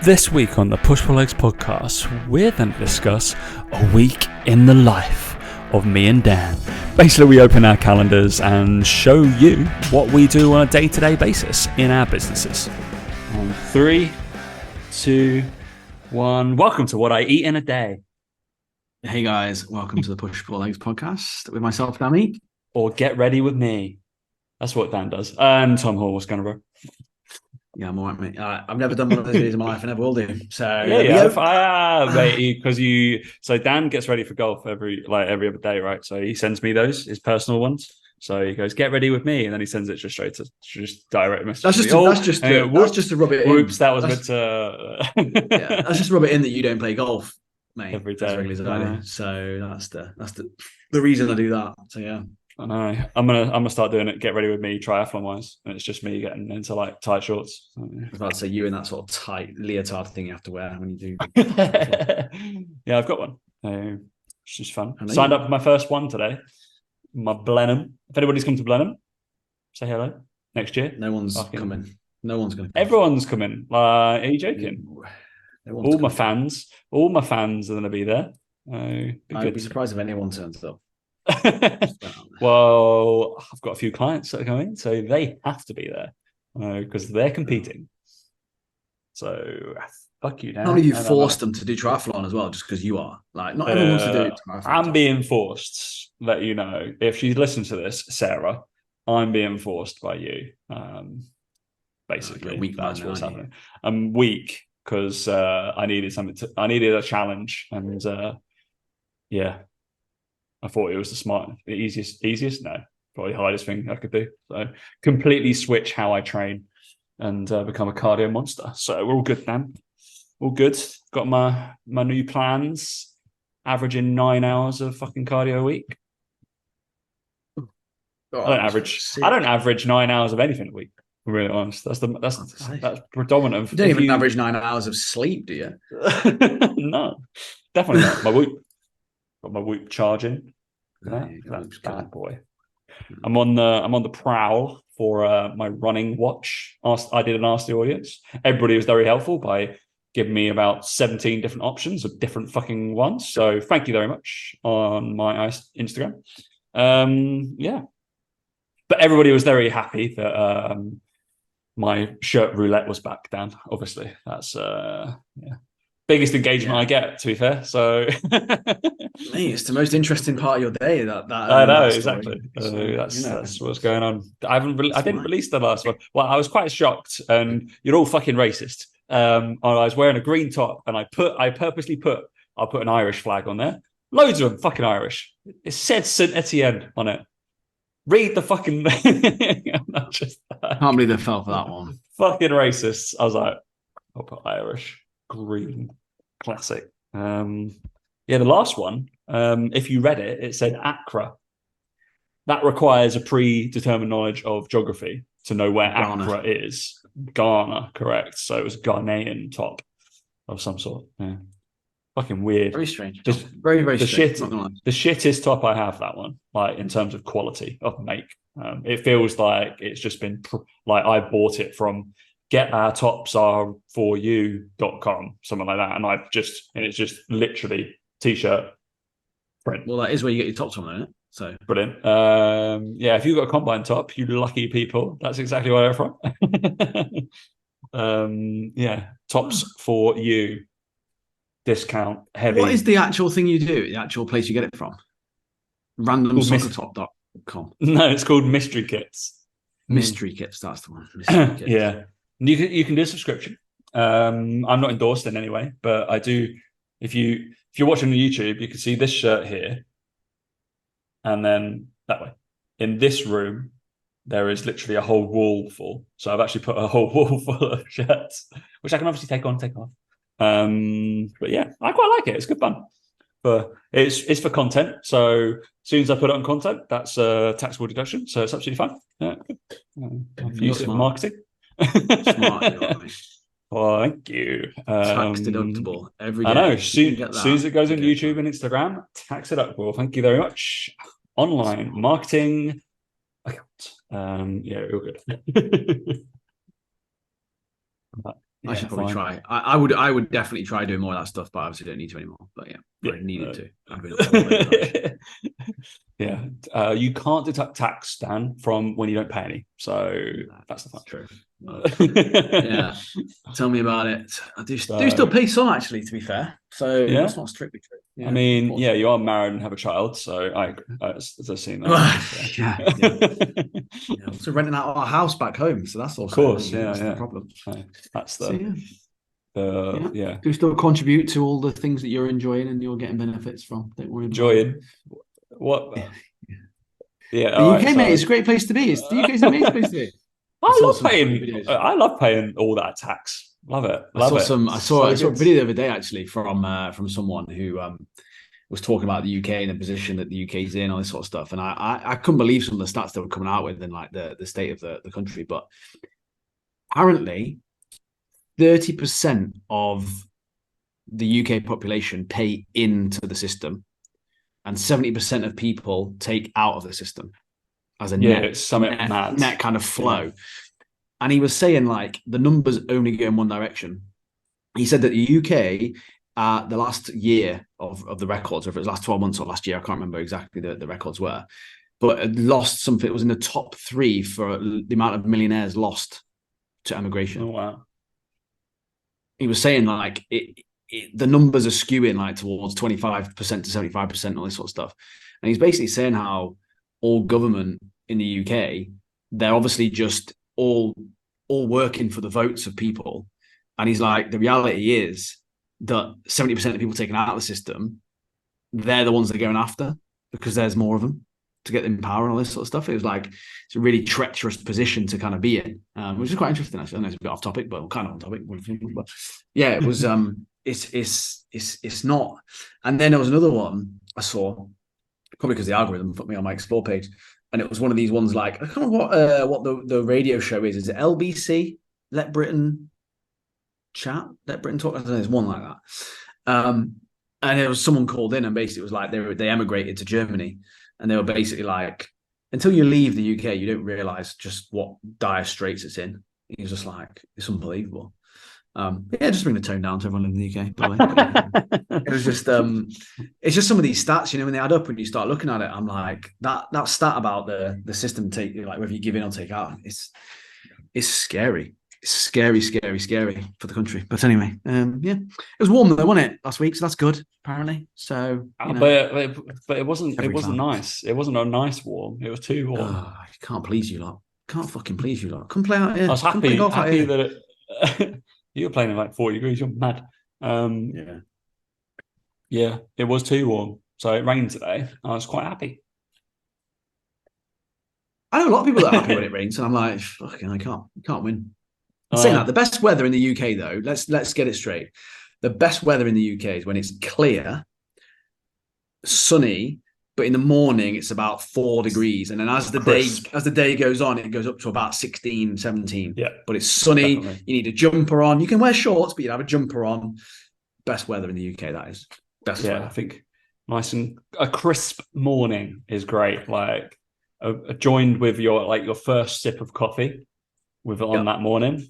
This week on the Push Pull Legs podcast, we're going to discuss a week in the life of me and Dan. Basically, we open our calendars and show you what we do on a day-to-day basis in our businesses. On 3, 2, 1. Welcome to What I Eat in a Day. Hey guys, welcome to the Push Pull Legs podcast with myself, Danny. Or Get Ready With Me. That's what Dan does. And Tom Hall, what's going on, bro? Yeah, I'm all right, mate. I've never done one of those videos in my life. I never will do. So So Dan gets ready for golf every other day, right? So he sends me those, his personal ones. So he goes, "Get ready with me," and then he sends it just direct message. That's just to rub it in. Whoops, that was a bit. Yeah, that's just to rub it in that you don't play golf, mate. Every day. As regularly as I do. So that's the reason I do that. So yeah. I know. I'm gonna start doing it. Get ready with me, triathlon wise, and it's just me getting into like tight shorts. I was about to say you in that sort of tight leotard thing you have to wear when you do. Yeah, I've got one. It's just fun. Signed up for my first one today. My Blenheim. If anybody's come to Blenheim, say hello next year. No one's coming. No one's going to come. Everyone's coming. Are you joking? All my fans are going to be there. I'd be surprised if anyone turns up. Well, I've got a few clients that are coming, so they have to be there because they're competing. So fuck you, Dan. Not you forced them to do triathlon as well, just because you are. Like, not everyone wants to do triathlon. I'm being forced. Let you know, if she listens to this, Sarah, I'm being forced by you. Basically, that's what's happening. I'm weak because I needed something. I needed a challenge, and yeah. I thought it was the easiest, no, probably the hardest thing I could do. So completely switch how I train and become a cardio monster. So we're all good, man. All good. Got my new plans, averaging 9 hours of fucking cardio a week. I don't average 9 hours of anything a week. I'm really honest. That's predominant. You don't even average 9 hours of sleep, do you? No, definitely not. Got my Whoop charging. That's bad boy. I'm on the prowl for my running watch. I did ask the audience. Everybody was very helpful by giving me about 17 different options of different fucking ones. So thank you very much on my Instagram. Yeah, but everybody was very happy that my shirt roulette was back, Dan. Obviously, that's biggest engagement I get, to be fair. So mate, it's the most interesting part of your day. That I know exactly. That's what's going on. I didn't release the last one. Well, I was quite shocked, and you're all fucking racist. I was wearing a green top, and I purposely put an Irish flag on there. Loads of them, fucking Irish. It said Saint Etienne on it. Read the fucking. Not just that. Can't believe they fell for that one. Fucking racists. I was like, I'll put Irish. Green, classic. The last one, if you read it, it said Accra. That requires a predetermined knowledge of geography to know where Accra is. Ghana, correct. So it was a Ghanaian top of some sort. Yeah. Fucking weird. Very strange. Very, very strange. The shittest top I have, that one, like in terms of quality of make. It feels like it's just been like I bought it from getourtopsareforyou.com, something like that, and it's just literally t-shirt print. Well, that is where you get your tops from, isn't it? So brilliant. If you've got a combine top, you lucky people, that's exactly where they're from. Tops for you, discount heavy. What is the actual thing you do? The actual place you get it from? randomsoccertop.com. No, it's called Mystery Kits. Mystery Kits, that's the one. Mystery Kits. Yeah. You can do a subscription. I'm not endorsed in any way, but I do. If you're watching on YouTube, you can see this shirt here, and then that way. In this room, there is literally a whole wall full. So I've actually put a whole wall full of shirts, which I can obviously take on, take off. But yeah, I quite like it. It's good fun. But it's for content. So as soon as I put it on content, that's a taxable deduction. So it's absolutely fine. Yeah. I've used it for marketing. Smart. Well, thank you. Tax deductible every day. I know. As soon as it goes on YouTube and Instagram, tax deductible. Thank you very much. Online marketing account. Yeah, real good. I should probably try. I would definitely try doing more of that stuff, but obviously don't need to anymore. But I needed to. Yeah. You can't deduct tax, Dan, from when you don't pay any. So that's the fact. True. Yeah. Tell me about it. I do still pay some, actually, to be fair. So that's not strictly true. Yeah, I mean, you are married and have a child, so I I've seen that. Yeah. Also renting out our house back home, so that's also, of course, that's the problem. That's do you still contribute to all the things that you're enjoying and you're getting benefits from? Don't worry. Enjoying what? Yeah, the UK, mate, it's a great place to be. The UK is an amazing place to be. I love paying all that tax. Love it. I saw a video the other day, actually, from someone who was talking about the UK and the position that the UK is in, all this sort of stuff. And I couldn't believe some of the stats they were coming out with and like the state of the country. But apparently 30% of the UK population pay into the system, and 70% of people take out of the system as a net kind of flow. Yeah. And he was saying, like, the numbers only go in one direction. He said that the UK, the last year of the records, or if it was last 12 months or last year, I can't remember exactly the records were, but it lost something. It was in the top 3 for the amount of millionaires lost to emigration. Oh, wow. He was saying, like, the numbers are skewing like towards 25% to 75%, all this sort of stuff. And he's basically saying how all government in the UK, they're obviously just all working for the votes of people. And he's like, the reality is that 70% of people taken out of the system, they're the ones they're going after because there's more of them to get in power and all this sort of stuff. It was like, it's a really treacherous position to kind of be in, which is quite interesting, actually. I know it's a bit off topic, but kind of on topic. But yeah, it was, it's not. And then there was another one I saw, probably because the algorithm put me on my Explore page. And it was one of these ones, like, I can't remember what the radio show is. Is it LBC? Let Britain Chat? Let Britain Talk? I don't know. There's one like that. And there was someone called in, and basically it was like they emigrated to Germany, and they were basically like, until you leave the UK, you don't realise just what dire straits it's in. He was just like, it's unbelievable. Just bring the tone down to everyone in the UK. By the way. It was just, it's just some of these stats, when they add up when you start looking at it. I'm like, that stat about the system like whether you give in or take out, it's scary. It's scary for the country. But anyway, it was warm though, wasn't it, last week? So that's good, apparently. So, but it wasn't. It wasn't nice. It wasn't a nice warm. It was too warm. I can't please you lot. Can't fucking please you lot. Come play out here. I was happy that you were playing at like 40 degrees. You're mad. Yeah, it was too warm. So it rained today. I was quite happy. I know a lot of people that are happy when it rains, and I'm like, fucking, I can't win. Saying that, the best weather in the UK, though, let's get it straight. The best weather in the UK is when it's clear, sunny, but in the morning it's about 4 degrees, and then as the day goes on, it goes up to about 16, 17. Yeah, but it's sunny. Definitely. You need a jumper on. You can wear shorts, but you have a jumper on. Best weather in the UK, that is. Best weather. I think nice and a crisp morning is great. Like joined with your first sip of coffee on that morning.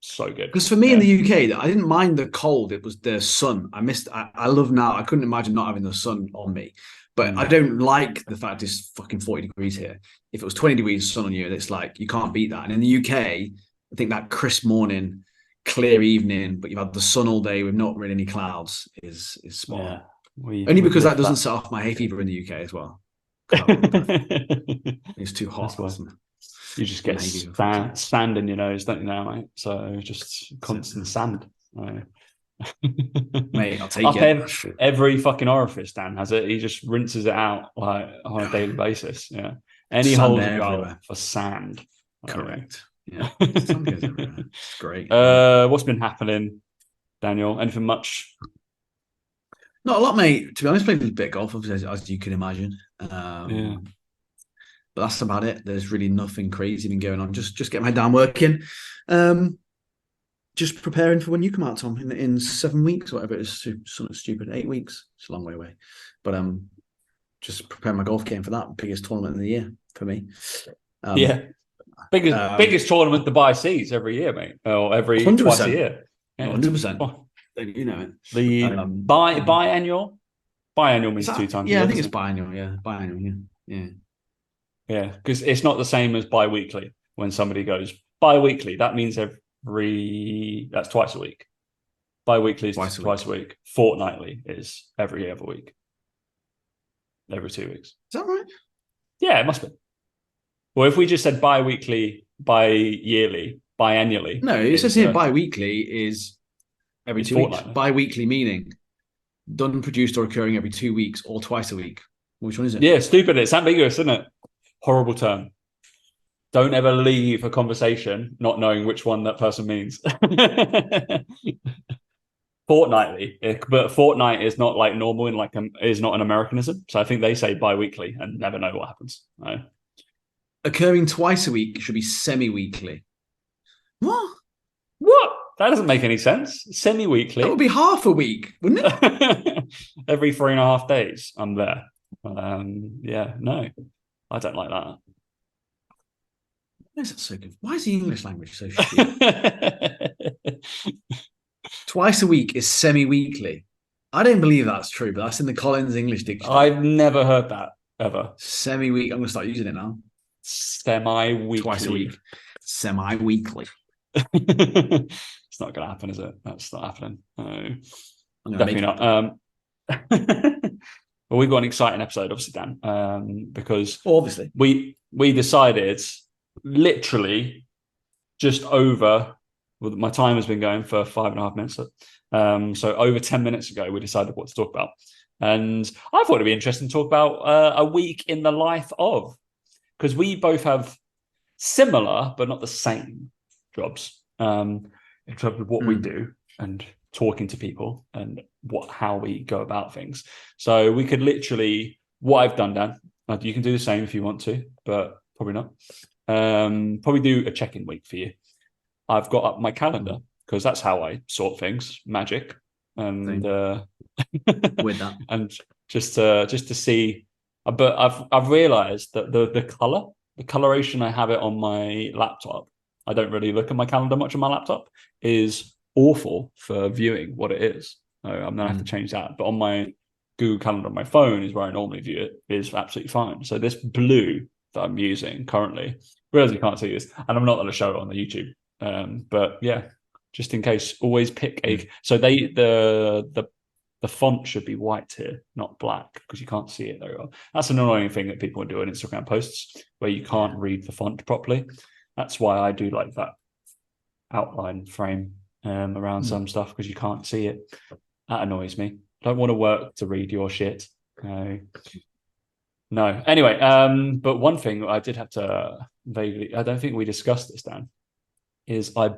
So good. Because for me in the UK, I didn't mind the cold. It was the sun. I love now. I couldn't imagine not having the sun on me. But I don't like the fact it's fucking 40 degrees here. If it was 20 degrees sun on you, it's like, you can't beat that. And in the UK, I think that crisp morning, clear evening, but you've had the sun all day with not really any clouds is spot on. Only because that doesn't set off my hay fever in the UK as well. It's too hot. You just get sand in your nose, don't you now, mate? So just constant sand. Mate, I'll take it. Every fucking orifice Dan has it. He just rinses it out like on a daily basis. Yeah. Any holes you go for sand. Correct. Yeah. Sand goes everywhere. It's great. What's been happening, Daniel? Anything much? Not a lot, mate. To be honest, played a bit of golf, as you can imagine. But that's about it. There's really nothing crazy been going on. Just getting my head down working. Just preparing for when you come out, Tom, in 7 weeks, whatever it is. Something stupid. 8 weeks. It's a long way away. But just preparing my golf game for that. Biggest tournament of the year for me. Biggest tournament the Dubai Seas every year, mate. Or every 100%. Twice a year. Yeah, 100%. oh, You know it. the biannual. Biannual means 2 times. Yeah, I think it's biannual. Yeah, biannual. Yeah. Yeah, because it's not the same as bi-weekly. When somebody goes bi-weekly, that means that's twice a week. Bi-weekly is twice a week. Fortnightly is every other week. Every 2 weeks. Is that right? Yeah, it must be. Well, if we just said bi-weekly, bi-yearly, biannually. No, it says here bi-weekly is every 2 weeks. Bi-weekly meaning done, produced, or occurring every 2 weeks or twice a week. Which one is it? Yeah, stupid. It's ambiguous, isn't it? Horrible term. Don't ever leave a conversation not knowing which one that person means. Fortnightly, but fortnight is not like normal in is not an Americanism. So I think they say bi-weekly and never know what happens. No. Occurring twice a week should be semi-weekly. What? That doesn't make any sense. Semi-weekly. That would be half a week, wouldn't it? Every 3.5 days, I'm there. Yeah, no, I don't like that. Why is that so good? Why is the English language so shit? Twice a week is semi-weekly. I don't believe that's true, but that's in the Collins English Dictionary. I've never heard that ever. Semi-week. I'm going to start using it now. Semi-weekly. Twice a week. Semi-weekly. It's not going to happen, is it? That's not happening. No, definitely not. Well, we've got an exciting episode, obviously, Dan, because obviously we decided literally just over. Well, my time has been going for 5.5 minutes. So over 10 minutes ago, we decided what to talk about. And I thought it'd be interesting to talk about a week in the life of, because we both have similar, but not the same jobs in terms of what we do and talking to people and how we go about things. So we could literally, what I've done, Dan, you can do the same if you want to, but probably not. Probably do a check-in week for you. I've got up my calendar because that's how I sort things, magic, and with that, and just to see. But I've realised that the coloration I have it on my laptop. I don't really look at my calendar much on my laptop. Is awful for viewing what it is. So I'm gonna have to change that. But on my Google Calendar on my phone is where I normally view it. Is absolutely fine. So this blue that I'm using currently, realize you can't see this, and I'm not going to show it on the YouTube. But yeah, just in case, always pick a. So the font should be white here, not black, because you can't see it very well. That's an annoying thing that people do on Instagram posts where you can't read the font properly. That's why I do like that outline frame around some stuff, because you can't see it. That annoys me. Don't want to work to read your shit. No. Anyway, but one thing I did have to vaguely, I don't think we discussed this, Dan, is I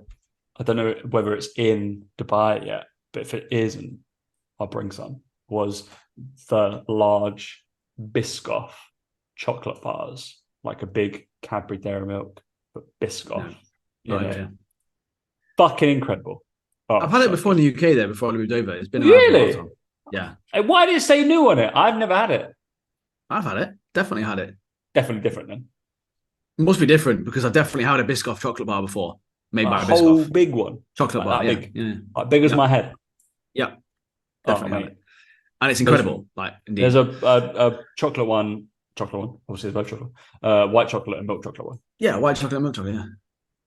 don't know whether it's in Dubai yet, but if it isn't, I'll bring some, was the large Biscoff chocolate bars, like a big Cadbury Dairy Milk, but Biscoff. Yeah. Fucking incredible. Oh, I've had it before in the UK there, before I moved over. It's been really? Yeah. Why did it say new on it? I've never had it. I've had it. Definitely had it. Definitely different then. It must be different because I've definitely had a Biscoff chocolate bar before. Made by a Biscoff. Whole big one. Chocolate bar, big. Yeah. Like big as my head. Yeah. Definitely had it. And it's incredible. Indeed. There's a chocolate one. Obviously, there's both chocolate. White chocolate and milk chocolate one. Yeah, white chocolate and milk chocolate,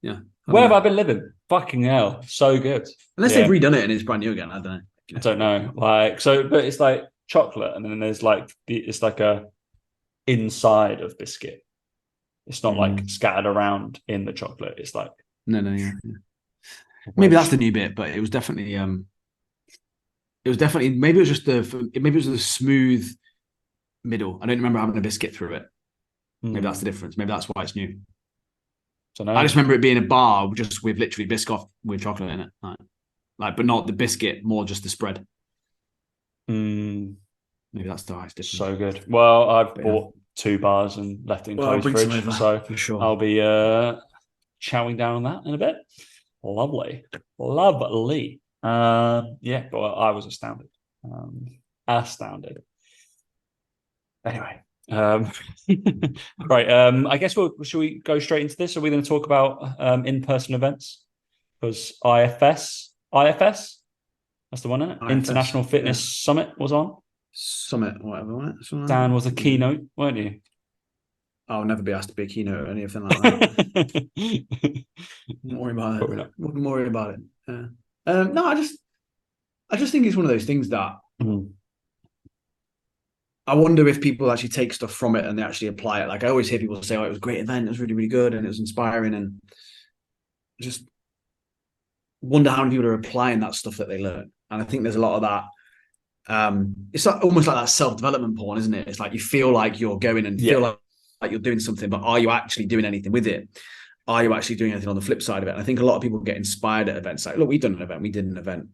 yeah. Where have I been living? Fucking hell. So good. Unless they've redone it and it's brand new again. I don't know. I don't know. But it's like chocolate, and then there's it's like a inside of biscuit. It's not like scattered around in the chocolate. It's like no. Maybe that's the new bit, but it was definitely maybe it was the smooth middle. I don't remember having a biscuit through it. Maybe that's the difference. Maybe that's why it's new. I just remember it being a bar just with literally Biscoff with chocolate in it, but not the biscuit, more just the spread. Maybe that's the highest difference. So good. Well, I've bought 2 bars and left it in closed fridge, so for sure. I'll be chowing down on that in a bit. Lovely. Yeah, but I was astounded. Anyway, right. I guess should we go straight into this? Are we going to talk about in-person events? Because IFS, IFS. That's the one, isn't it? IFS, International Fitness Summit was on. Summit, whatever, wasn't it? Something like Dan that. was a keynote, weren't you? I'll never be asked to be a keynote or anything like that. Wouldn't worry about Probably it. not. Wouldn't worry about it. Yeah. No, I just think it's one of those things that I wonder if people actually take stuff from it and they actually apply it. Like I always hear people say, "Oh, it was a great event. It was really, really good, and it was inspiring." And I just wonder how many people are applying that stuff that they learn. And I think there's a lot of that. It's almost like that self-development porn, isn't it? It's like you feel like you're going and feel like you're doing something, but are you actually doing anything with it? Are you actually doing anything on the flip side of it? And I think a lot of people get inspired at events. Like, look, we've done an event. We did an event.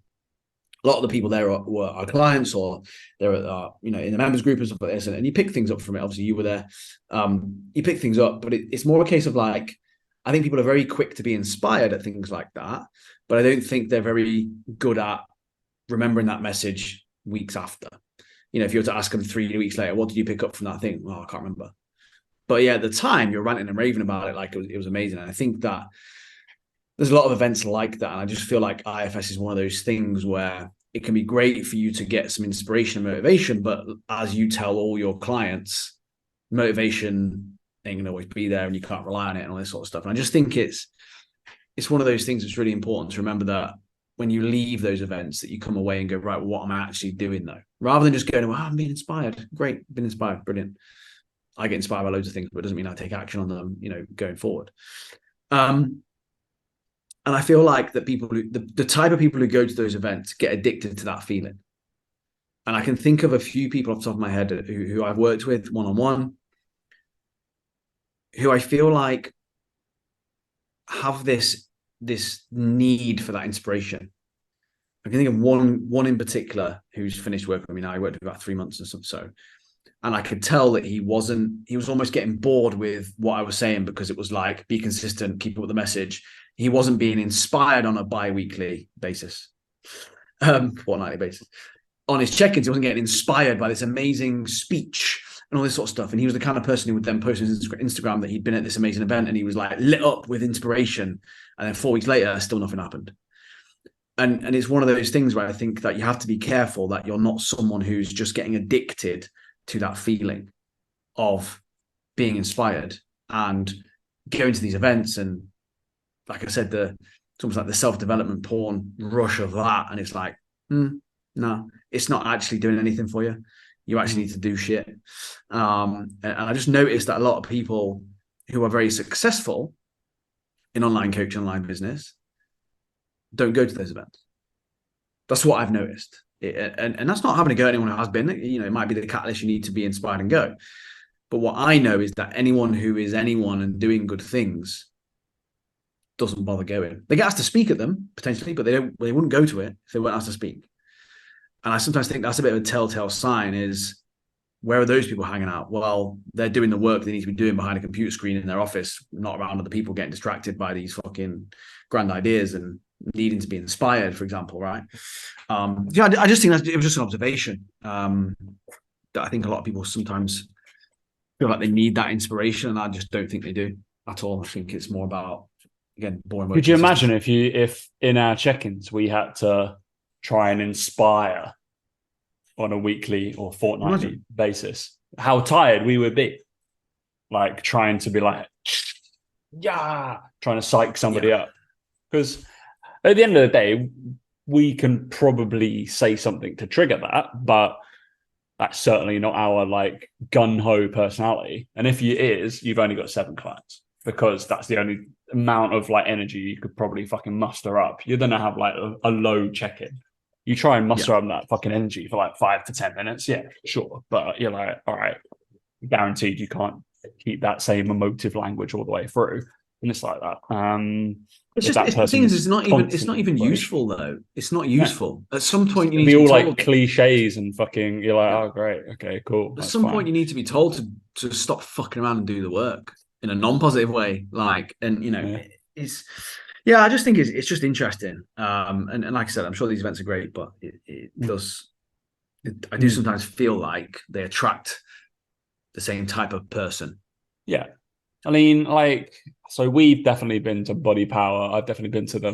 A lot of the people there were our clients, or they're in the members group and stuff like this, and you pick things up from it. Obviously, you were there. You pick things up, but it's more a case of like, I think people are very quick to be inspired at things like that, but I don't think they're very good at remembering that message weeks after. If you were to ask them 3 weeks later, what did you pick up from that thing? Well, I can't remember. But yeah, at the time, you're ranting and raving about it like it was amazing. And I think that there's a lot of events like that. And I just feel like IFS is one of those things where it can be great for you to get some inspiration and motivation. But as you tell all your clients, motivation ain't going to always be there and you can't rely on it and all this sort of stuff. And I just think it's one of those things that's really important to remember, that when you leave those events, that you come away and go, right, well, what am I actually doing though? Rather than just going, well, I'm being inspired. Great, been inspired, brilliant. I get inspired by loads of things, but it doesn't mean I take action on them, going forward. And I feel like that people the type of people who go to those events get addicted to that feeling. And I can think of a few people off the top of my head who I've worked with one-on-one, who I feel like have this need for that inspiration. I can think of one in particular who's finished working with me now. He worked for about 3 months or so. And I could tell that he was almost getting bored with what I was saying, because it was like, be consistent, keep up with the message. He wasn't being inspired on a bi-weekly basis, fortnightly basis. On his check-ins, he wasn't getting inspired by this amazing speech and all this sort of stuff. And he was the kind of person who would then post on his Instagram that he'd been at this amazing event and he was like lit up with inspiration. And then 4 weeks later, still nothing happened. And it's one of those things where I think that you have to be careful that you're not someone who's just getting addicted to that feeling of being inspired and going to these events. And like I said, it's almost like the self-development porn rush of that. And it's like, no, it's not actually doing anything for you. You actually need to do shit. And I just noticed that a lot of people who are very successful in online coaching, online business, don't go to those events. That's what I've noticed. And that's not having to go at anyone who has been. It might be the catalyst you need to be inspired and go. But what I know is that anyone who is anyone and doing good things doesn't bother going. They get asked to speak at them potentially, but they wouldn't go to it if they weren't asked to speak. And I sometimes think that's a bit of a telltale sign, is where are those people hanging out? Well, they're doing the work they need to be doing behind a computer screen in their office, not around other people getting distracted by these fucking grand ideas and needing to be inspired, for example, right? I just think it was just an observation that I think a lot of people sometimes feel like they need that inspiration, and I just don't think they do at all. I think it's more about, again, boring work. Could you imagine if in our check-ins we had to try and inspire on a weekly or fortnightly basis, how tired we would be, like trying to be like, trying to psych somebody up. Because at the end of the day, we can probably say something to trigger that, but that's certainly not our like gun-ho personality. And if it is, you've only got 7 clients, because that's the only amount of like energy you could probably fucking muster up. You're gonna have like a low check-in. You try and muster up that fucking energy for like 5 to 10 minutes, yeah, sure. But you're like, all right, guaranteed you can't keep that same emotive language all the way through. And it's like that. It's just the thing is, it's not even useful though. It's not useful. At some point, you need to be all like cliches and fucking. You're like, oh great, okay, cool. At some point, you need to be told to stop fucking around and do the work in a non-positive way. Like, and it's. Yeah, I just think it's just interesting. And like I said, I'm sure these events are great, but it does. I do sometimes feel like they attract the same type of person. Yeah. I mean, so we've definitely been to Body Power. I've definitely been to I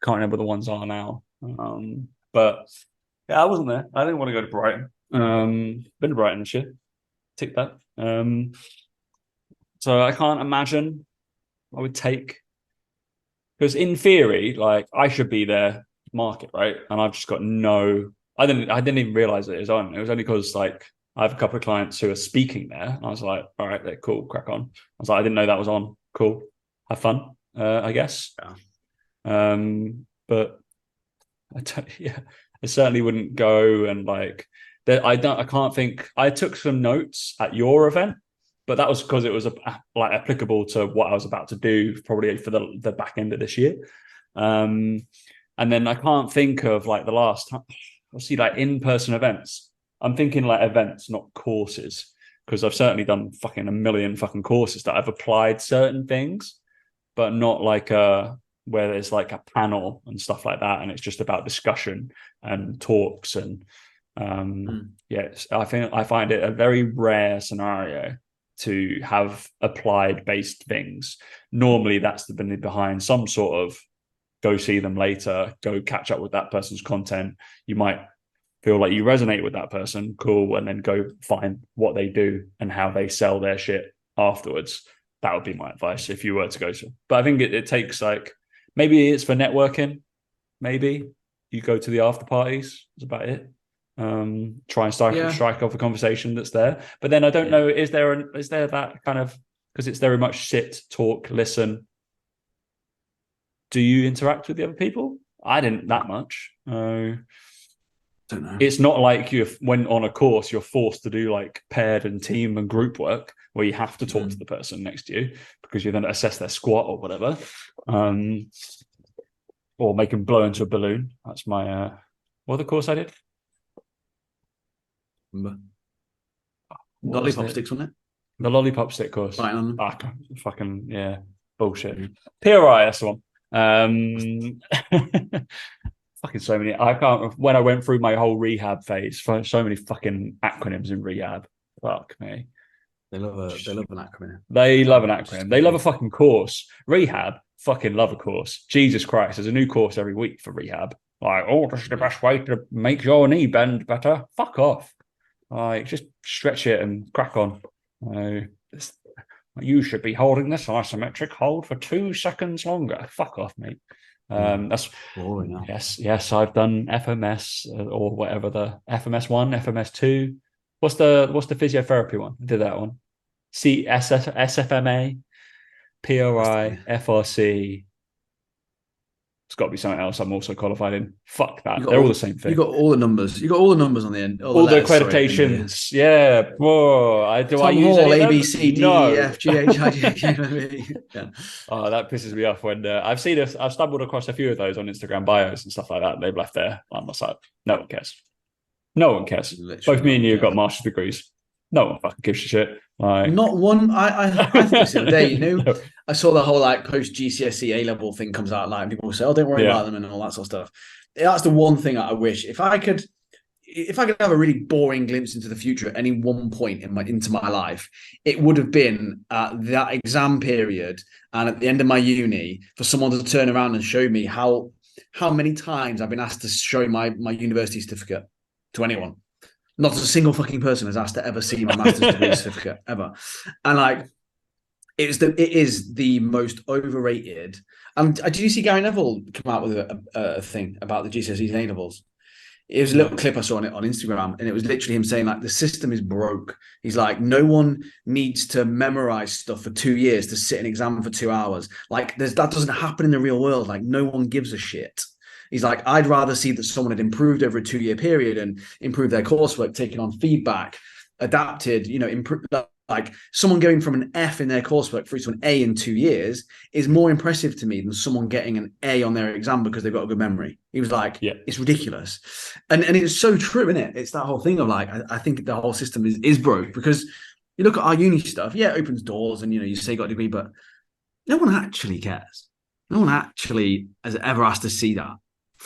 can't remember what the ones are now. But yeah, I wasn't there. I didn't want to go to Brighton. Been to Brighton this year. Tick that. So I can't imagine I would take, because in theory, like I should be there market, right? And I've just got no. I didn't even realize it was on. It was only because like I have a couple of clients who are speaking there, and I was like, all right, they're cool, crack on. I was like, I didn't know that was on. Cool, have fun, I guess. Yeah. But yeah, I certainly wouldn't go and like that. I can't think. I took some notes at your event, but that was because it was like applicable to what I was about to do, probably for the back end of this year. And then I can't think of like the last time. I'll see like in-person events. I'm thinking like events, not courses, because I've certainly done fucking a million fucking courses that I've applied certain things, but not like where there's like a panel and stuff like that, and it's just about discussion and talks and yes, I find it a very rare scenario to have applied based things. Normally that's been behind some sort of go see them later, go catch up with that person's content. You might feel like you resonate with that person, cool, and then go find what they do and how they sell their shit afterwards. That would be my advice if you were to go to. But I think it takes like, maybe it's for networking. Maybe you go to the after parties. That's about it. Try and strike off a conversation that's there. But then I don't know, is there that kind of, because it's very much sit, talk, listen. Do you interact with the other people? I didn't that much. Don't know. It's not like when on a course you're forced to do like paired and team and group work where you have to talk to the person next to you because you're going to assess their squat or whatever, or make them blow into a balloon. That's my what the course I did. Lollipop sticks on it. The lollipop stick course. Fucking yeah, bullshit. PRI, that's the one. Fucking so many. I can't. When I went through my whole rehab phase, so many fucking acronyms in rehab. Fuck me. They love an acronym. They love an acronym. They love a fucking course. Rehab, fucking love a course. Jesus Christ, there's a new course every week for rehab. Like, oh, this is the best way to make your knee bend better. Fuck off. Like, just stretch it and crack on. You should be holding this isometric hold for 2 seconds longer. Fuck off, mate. That's boring. Yes, I've done FMS or whatever, the FMS 1, FMS 2. What's the physiotherapy one? I did that one. SFMA, PRI, FRC. It's got to be something else I'm also qualified in. Fuck that. They're all the same thing. You got all the numbers. You got all the numbers on the end. All the accreditations. Yeah. Whoa. Tom Hall, A, B, C, D, E, F, G, H, I, J, K, L, M, N, O, P. Yeah. Oh, that pisses me off when I've stumbled across a few of those on Instagram bios and stuff like that. They've left there on my side. No one cares. No one cares. Literally, both me and you have got master's degrees. No one fucking gives a shit. Like, not one. I think this the other day, no. I saw the whole like post GCSE A-level thing comes out, like, and people say, "Oh, don't worry about them," and all that sort of stuff. That's the one thing I wish, if I could have a really boring glimpse into the future at any one point into my life, it would have been at that exam period and at the end of my uni for someone to turn around and show me how many times I've been asked to show my university certificate to anyone. Not a single fucking person has asked to ever see my master's degree certificate ever. And like, it is the most overrated. Did you see Gary Neville come out with a thing about the GCSEs and A-levels? It was a little clip I saw on Instagram, and it was literally him saying like the system is broke. He's like, no one needs to memorize stuff for 2 years to sit an exam for 2 hours. Like that doesn't happen in the real world. Like no one gives a shit. He's like, I'd rather see that someone had improved over a 2-year period and improved their coursework, taken on feedback, adapted, improved. Like someone going from an F in their coursework through to an A in 2 years is more impressive to me than someone getting an A on their exam because they've got a good memory. He was like, It's ridiculous. And it's so true, isn't it? It's that whole thing of like, I think the whole system is broke because you look at our uni stuff. Yeah, it opens doors and, you say you got a degree, but no one actually cares. No one actually has ever asked to see that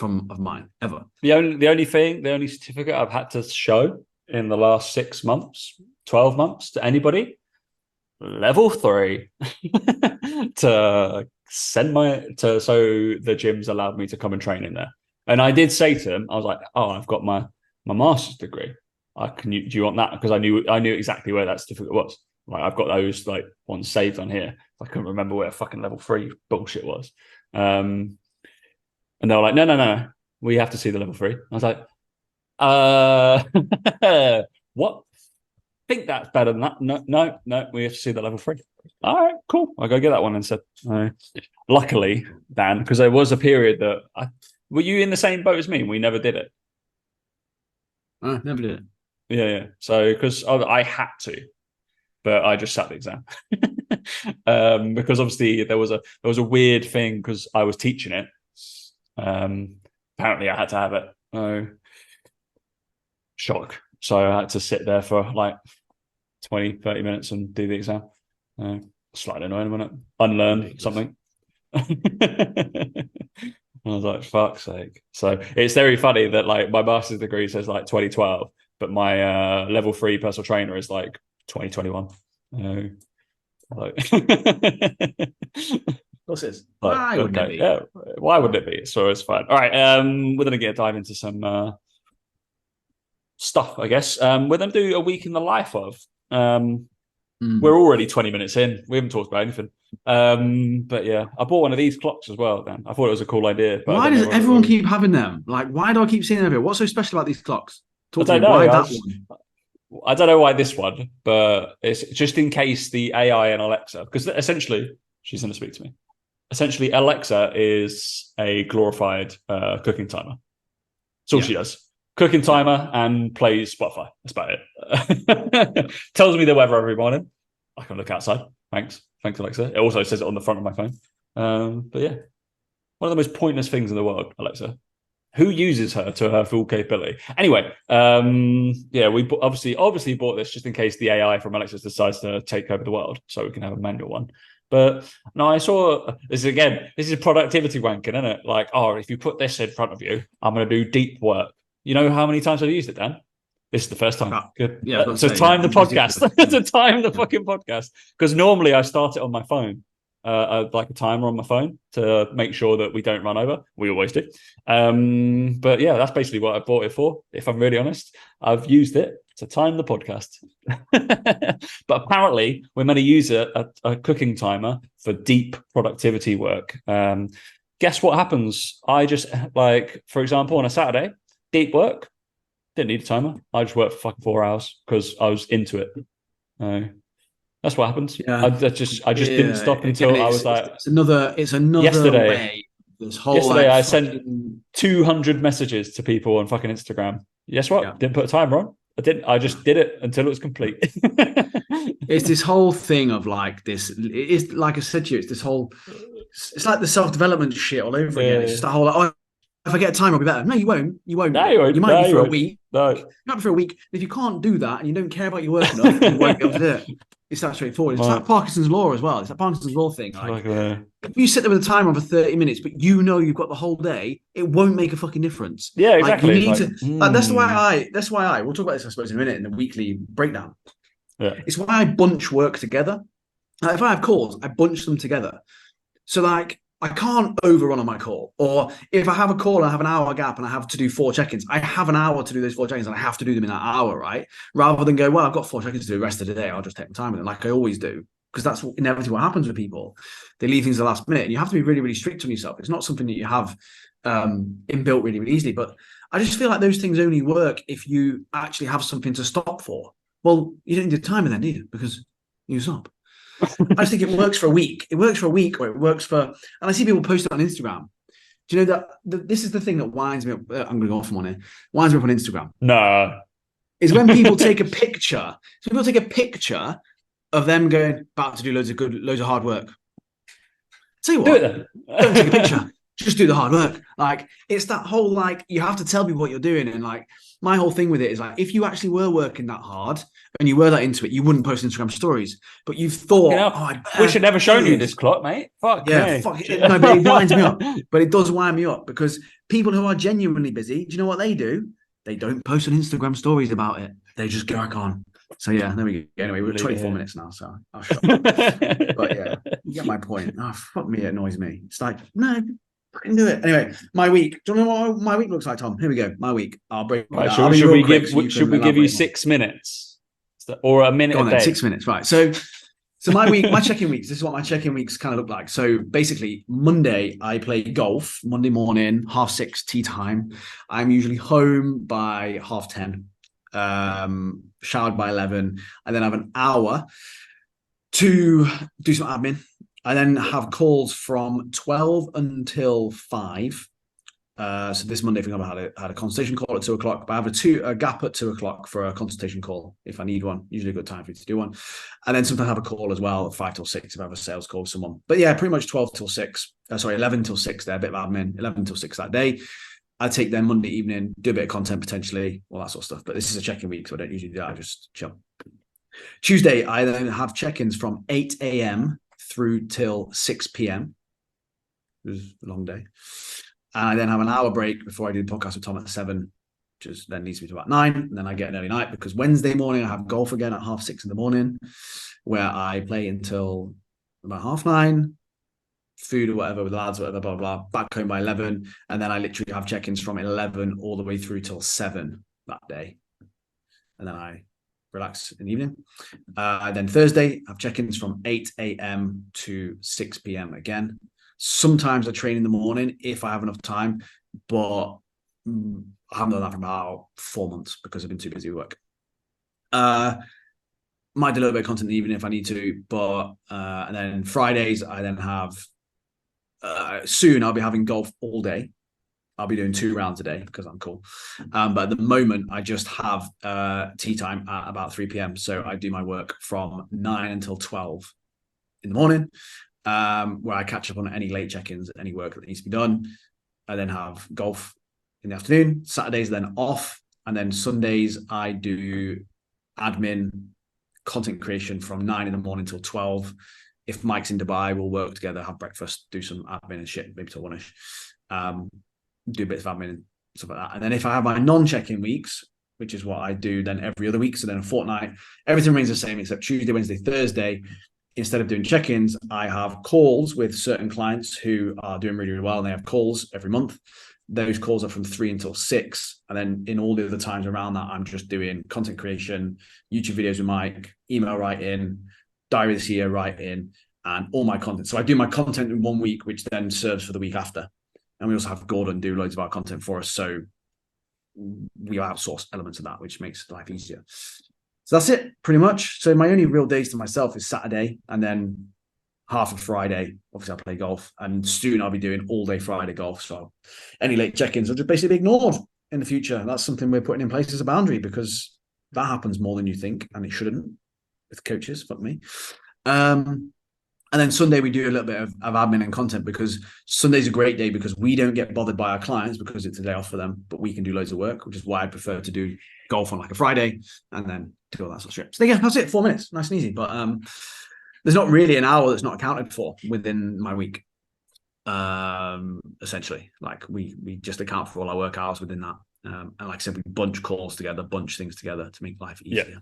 of mine ever. The only certificate I've had to show in the last 6 months, 12 months to anybody, level 3 so the gyms allowed me to come and train in there. And I did say to him, I was like, "Oh, I've got my master's degree. Do you want that?" Because I knew exactly where that certificate was. Like, I've got those like ones saved on here. I couldn't remember where fucking level 3 bullshit was. And they were like, no, we have to see the level 3. I was like, what? I think that's better than that. No, we have to see the level 3. All right, cool. I'll go get that one instead. Luckily, Dan, because there was a period that were you in the same boat as me? We never did it. Never did it. Yeah. So because I had to, but I just sat the exam because obviously there was a weird thing because I was teaching it. Apparently, I had to have it. Shock. So I had to sit there for like 20, 30 minutes and do the exam. Slightly annoying, wasn't it? Unlearn something. I was like, fuck's sake. So it's very funny that like my master's degree says like 2012, but my level 3 personal trainer is like 2021. Like, what's this? Why wouldn't it be? Yeah, why wouldn't it be? So it's fine. All right, we're gonna dive into some stuff, I guess. We're gonna do a week in the life of. We're already 20 minutes in. We haven't talked about anything. But yeah, I bought one of these clocks as well, Dan. I thought it was a cool idea. But why does everyone keep having them? Like, why do I keep seeing them here? What's so special about these clocks? I don't know. I don't know why this one, but it's just in case the AI and Alexa, because essentially she's going to speak to me. Essentially, Alexa is a glorified cooking timer. That's all she does. Cooking timer and plays Spotify. That's about it. Tells me the weather every morning. I can look outside. Thanks, Alexa. It also says it on the front of my phone. But yeah, one of the most pointless things in the world, Alexa. Who uses her to her full capability? Anyway, yeah, we obviously bought this just in case the AI from Alexa decides to take over the world, so we can have a manual one. But no, I saw this again. This is productivity wanking, isn't it? Like, oh, if you put this in front of you, I'm going to do deep work. You know how many times I've used it, Dan? This is the first time. Good. Yeah. To time the podcast. To time the fucking podcast. Because normally I start it on my phone. Like a timer on my phone to make sure that we don't run over. We always do. But yeah, that's basically what I bought it for. If I'm really honest, I've used it to time the podcast. But apparently, we're meant to use a cooking timer for deep productivity work. Guess what happens? I just, like, for example, on a Saturday, deep work, didn't need a timer. I just worked for fucking 4 hours because I was into it. That's what happens. Yeah. I just didn't stop until I was like, it's another yesterday, way. Yesterday I sent 200 messages to people on fucking Instagram. Guess what? Yeah. Didn't put a timer on. I just did it until it was complete. It's this whole thing of like this. It's like I said to you, it's this whole. It's like the self-development shit all over again. It's just that whole like, oh, if I get a timer, I'll be better. No, you won't. You won't. No, you won't. You might be for a week. No. You might be for a week. If you can't do that and you don't care about your work enough, you won't be able to do it. It's that straightforward. It's like Parkinson's law as well. It's that Parkinson's law thing. Like, if you sit there with a timer for 30 minutes, but you know you've got the whole day, it won't make a fucking difference. Yeah, exactly. Like, you need to. That's why I. We'll talk about this, I suppose, in a minute in the weekly breakdown. Yeah. It's why I bunch work together. Like, if I have calls, I bunch them together. So like, I can't overrun on my call. Or if I have a call and I have an hour gap and I have to do 4 check-ins, I have an hour to do those 4 check-ins and I have to do them in that hour, right? Rather than go, well, I've got 4 check-ins to do the rest of the day. I'll just take my time with it, like I always do. Because that's inevitably what happens with people. They leave things at the last minute. And you have to be really, really strict on yourself. It's not something that you have inbuilt really, really easily. But I just feel like those things only work if you actually have something to stop for. Well, you don't need a timer then, do you? Because you stop. I just think it works for a week. It works for a week, or it works for. And I see people post it on Instagram. Do you know that this is the thing that winds me up? I'm going to go off on here. Winds me up on Instagram. No, is when people take a picture. So people take a picture of them going about to do loads of hard work. Tell you what, don't take a picture. Just do the hard work. Like, it's that whole, like, you have to tell people what you're doing. And like, my whole thing with it is like, if you actually were working that hard and you were that into it, you wouldn't post Instagram stories. But you've thought, we should never show you this clock, mate. Fuck yeah, fuck it. No, but it winds me up. But it does wind me up because people who are genuinely busy, do you know what they do? They don't post on Instagram stories about it. They just go back on. So yeah, there we go. Anyway, we're 24 minutes now, so I'll shut up. But yeah, you get my point. Oh, fuck me, it annoys me. It's like, no, Fucking do it. Anyway, my week. Do you know what my week looks like, Tom? Here we go. My week. I'll break it Right, down. should we give you 6 minutes or a minute Go on a then, day? 6 minutes. Right. So my week, my check-in weeks. This is what my check-in weeks kind of look like. So basically, Monday I play golf. Monday morning, 6:30 tea time. I'm usually home by 10:30. Showered by 11. I then have an hour to do some admin. I then have calls from 12 until 5. So this Monday, for example, I had a consultation call at 2:00, but I have a gap at 2:00 for a consultation call if I need one. Usually a good time for you to do one. And then sometimes I have a call as well at 5 till 6 if I have a sales call with someone. But yeah, pretty much 12 till 6. 11 till 6 there, a bit of admin, 11 till 6 that day. I take them Monday evening, do a bit of content potentially, all that sort of stuff. But this is a check-in week, so I don't usually do that. I just chill. Tuesday, I then have check-ins from 8 a.m. through till 6 p.m. It was a long day. And I then have an hour break before I do the podcast with Tom at 7, which is then leads me to about 9. And then I get an early night because Wednesday morning I have golf again at 6:30 in the morning, where I play until about 9:30. Food or whatever with the lads, whatever, blah, blah, blah, back home by 11. And then I literally have check-ins from 11 all the way through till 7 that day. And then I relax in the evening. Then Thursday, I have check-ins from 8 a.m. to 6 p.m. again. Sometimes I train in the morning if I have enough time, but I haven't done that for about 4 months because I've been too busy with work. Might do a little bit of content in the evening if I need to, but and then Fridays, I then have soon I'll be having golf all day. I'll be doing 2 rounds a day because I'm cool. But at the moment, I just have tea time at about 3 p.m. So I do my work from 9 until 12 in the morning, where I catch up on any late check-ins, any work that needs to be done. I then have golf in the afternoon. Saturdays then off. And then Sundays, I do admin, content creation from 9 in the morning till 12. If Mike's in Dubai, we'll work together, have breakfast, do some admin and shit, maybe till 1ish. Do bits of admin and stuff like that. And then if I have my non-check-in weeks, which is what I do then every other week, so then a fortnight, everything remains the same except Tuesday, Wednesday, Thursday. Instead of doing check-ins, I have calls with certain clients who are doing really, really well, and they have calls every month. Those calls are from 3 until 6. And then in all the other times around that, I'm just doing content creation, YouTube videos with Mike, email writing, diary this year writing, and all my content. So I do my content in 1 week, which then serves for the week after. And we also have Gordon do loads of our content for us. So we outsource elements of that, which makes life easier. So that's it, pretty much. So my only real days to myself is Saturday and then half of Friday. Obviously, I play golf. And soon I'll be doing all day Friday golf. So any late check-ins will just basically be ignored in the future. That's something we're putting in place as a boundary because that happens more than you think. And it shouldn't with coaches, fuck me. And then Sunday, we do a little bit of admin and content because Sunday's a great day because we don't get bothered by our clients because it's a day off for them, but we can do loads of work, which is why I prefer to do golf on like a Friday and then do all that sort of shit. So yeah, that's it. 4 minutes, nice and easy. But there's not really an hour that's not accounted for within my week. Essentially, like we just account for all our work hours within that. And like I said, we bunch calls together, bunch things together to make life easier. Yeah.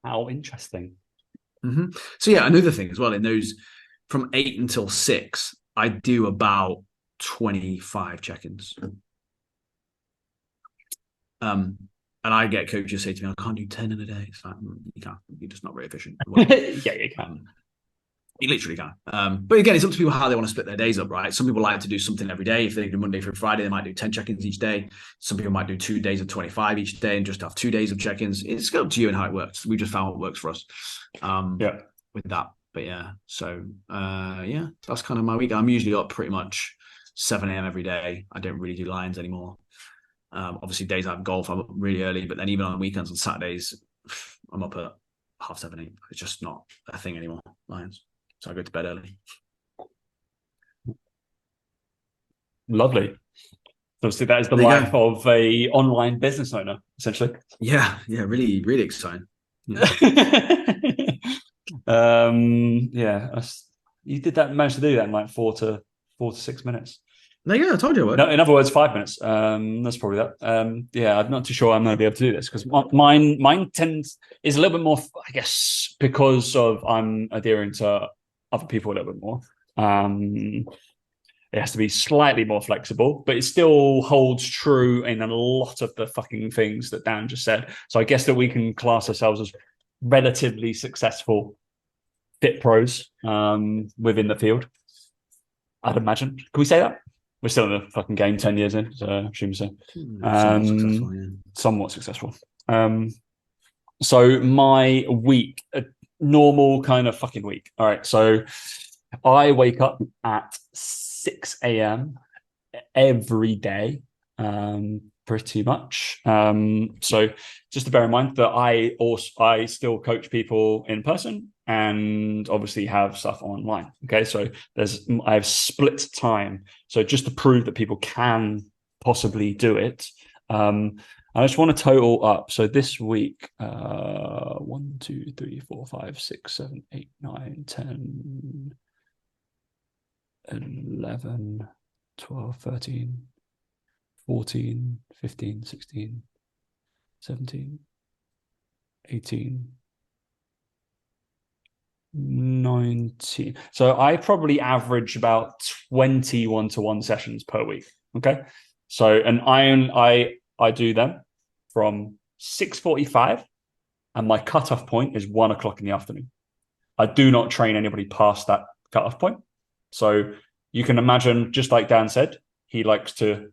How interesting. Mm-hmm. So yeah, another thing as well, in those from 8 until 6, I do about 25 check-ins. And I get coaches say to me, I can't do 10 in a day. It's like, you can't, you're just not very efficient. Yeah, you can. You literally can. But again, it's up to people how they want to split their days up, right? Some people like to do something every day. If they do Monday through Friday, they might do 10 check-ins each day. Some people might do 2 days of 25 each day and just have 2 days of check-ins. It's up to you and how it works. We just found what works for us with that. But yeah, so yeah, that's kind of my week. I'm usually up pretty much 7 a.m. every day. I don't really do Lions anymore. Obviously, days I have golf, I'm up really early. But then even on weekends, on Saturdays, I'm up at 7:30, 8. It's just not a thing anymore, Lions. So I go to bed early. Lovely. So that is the life of a online business owner, essentially. Yeah, really, really exciting. Yeah. You did that, managed to do that in like 4 to 6 minutes. No, yeah, I told you I would. No, in other words, 5 minutes. That's probably that. Yeah, I'm not too sure I'm going to be able to do this because mine is a little bit more, I guess, because of I'm adhering to other people a little bit more. It has to be slightly more flexible, but it still holds true in a lot of the fucking things that Dan just said. So I guess that we can class ourselves as relatively successful fit pros within the field. I'd imagine. Can we say that? We're still in the fucking game 10 years in, so I assume so. Somewhat successful, yeah. Somewhat successful. So my week, a normal kind of fucking week. All right. So I wake up at 6 a.m. every day, pretty much. So just to bear in mind that I still coach people in person and obviously have stuff online. Okay, so I have split time. So just to prove that people can possibly do it. I just want to total up. So this week, 1, 2, 3, 4, 5, 6, 7, 8, 9, 10, 11, 12, 13, 14, 15, 16, 17, 18, 19. So I probably average about 20 one-to-one sessions per week. Okay. So, and I do them from 6:45 and my cutoff point is 1 o'clock in the afternoon. I do not train anybody past that cutoff point. So you can imagine, just like Dan said, he likes to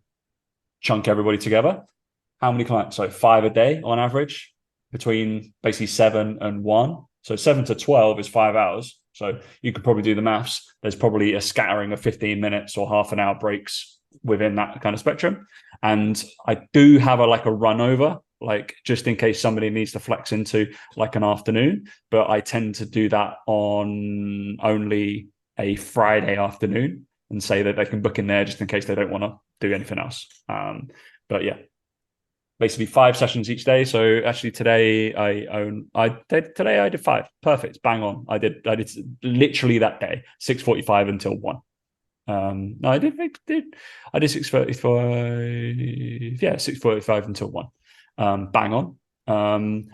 chunk everybody together. How many clients? So 5 a day on average, between basically 7 and 1. So 7 to 12 is 5 hours. So you could probably do the maths. There's probably a scattering of 15 minutes or half an hour breaks within that kind of spectrum. And I do have a run over, like just in case somebody needs to flex into like an afternoon, but I tend to do that on only a Friday afternoon and say that they can book in there just in case they don't want to do anything else. But yeah, basically 5 sessions each day. So actually today I did 5. Perfect. Bang on. I did literally that day, 6:45 until 1. No, I did 6:45. Yeah, 6:45 until 1. Bang on.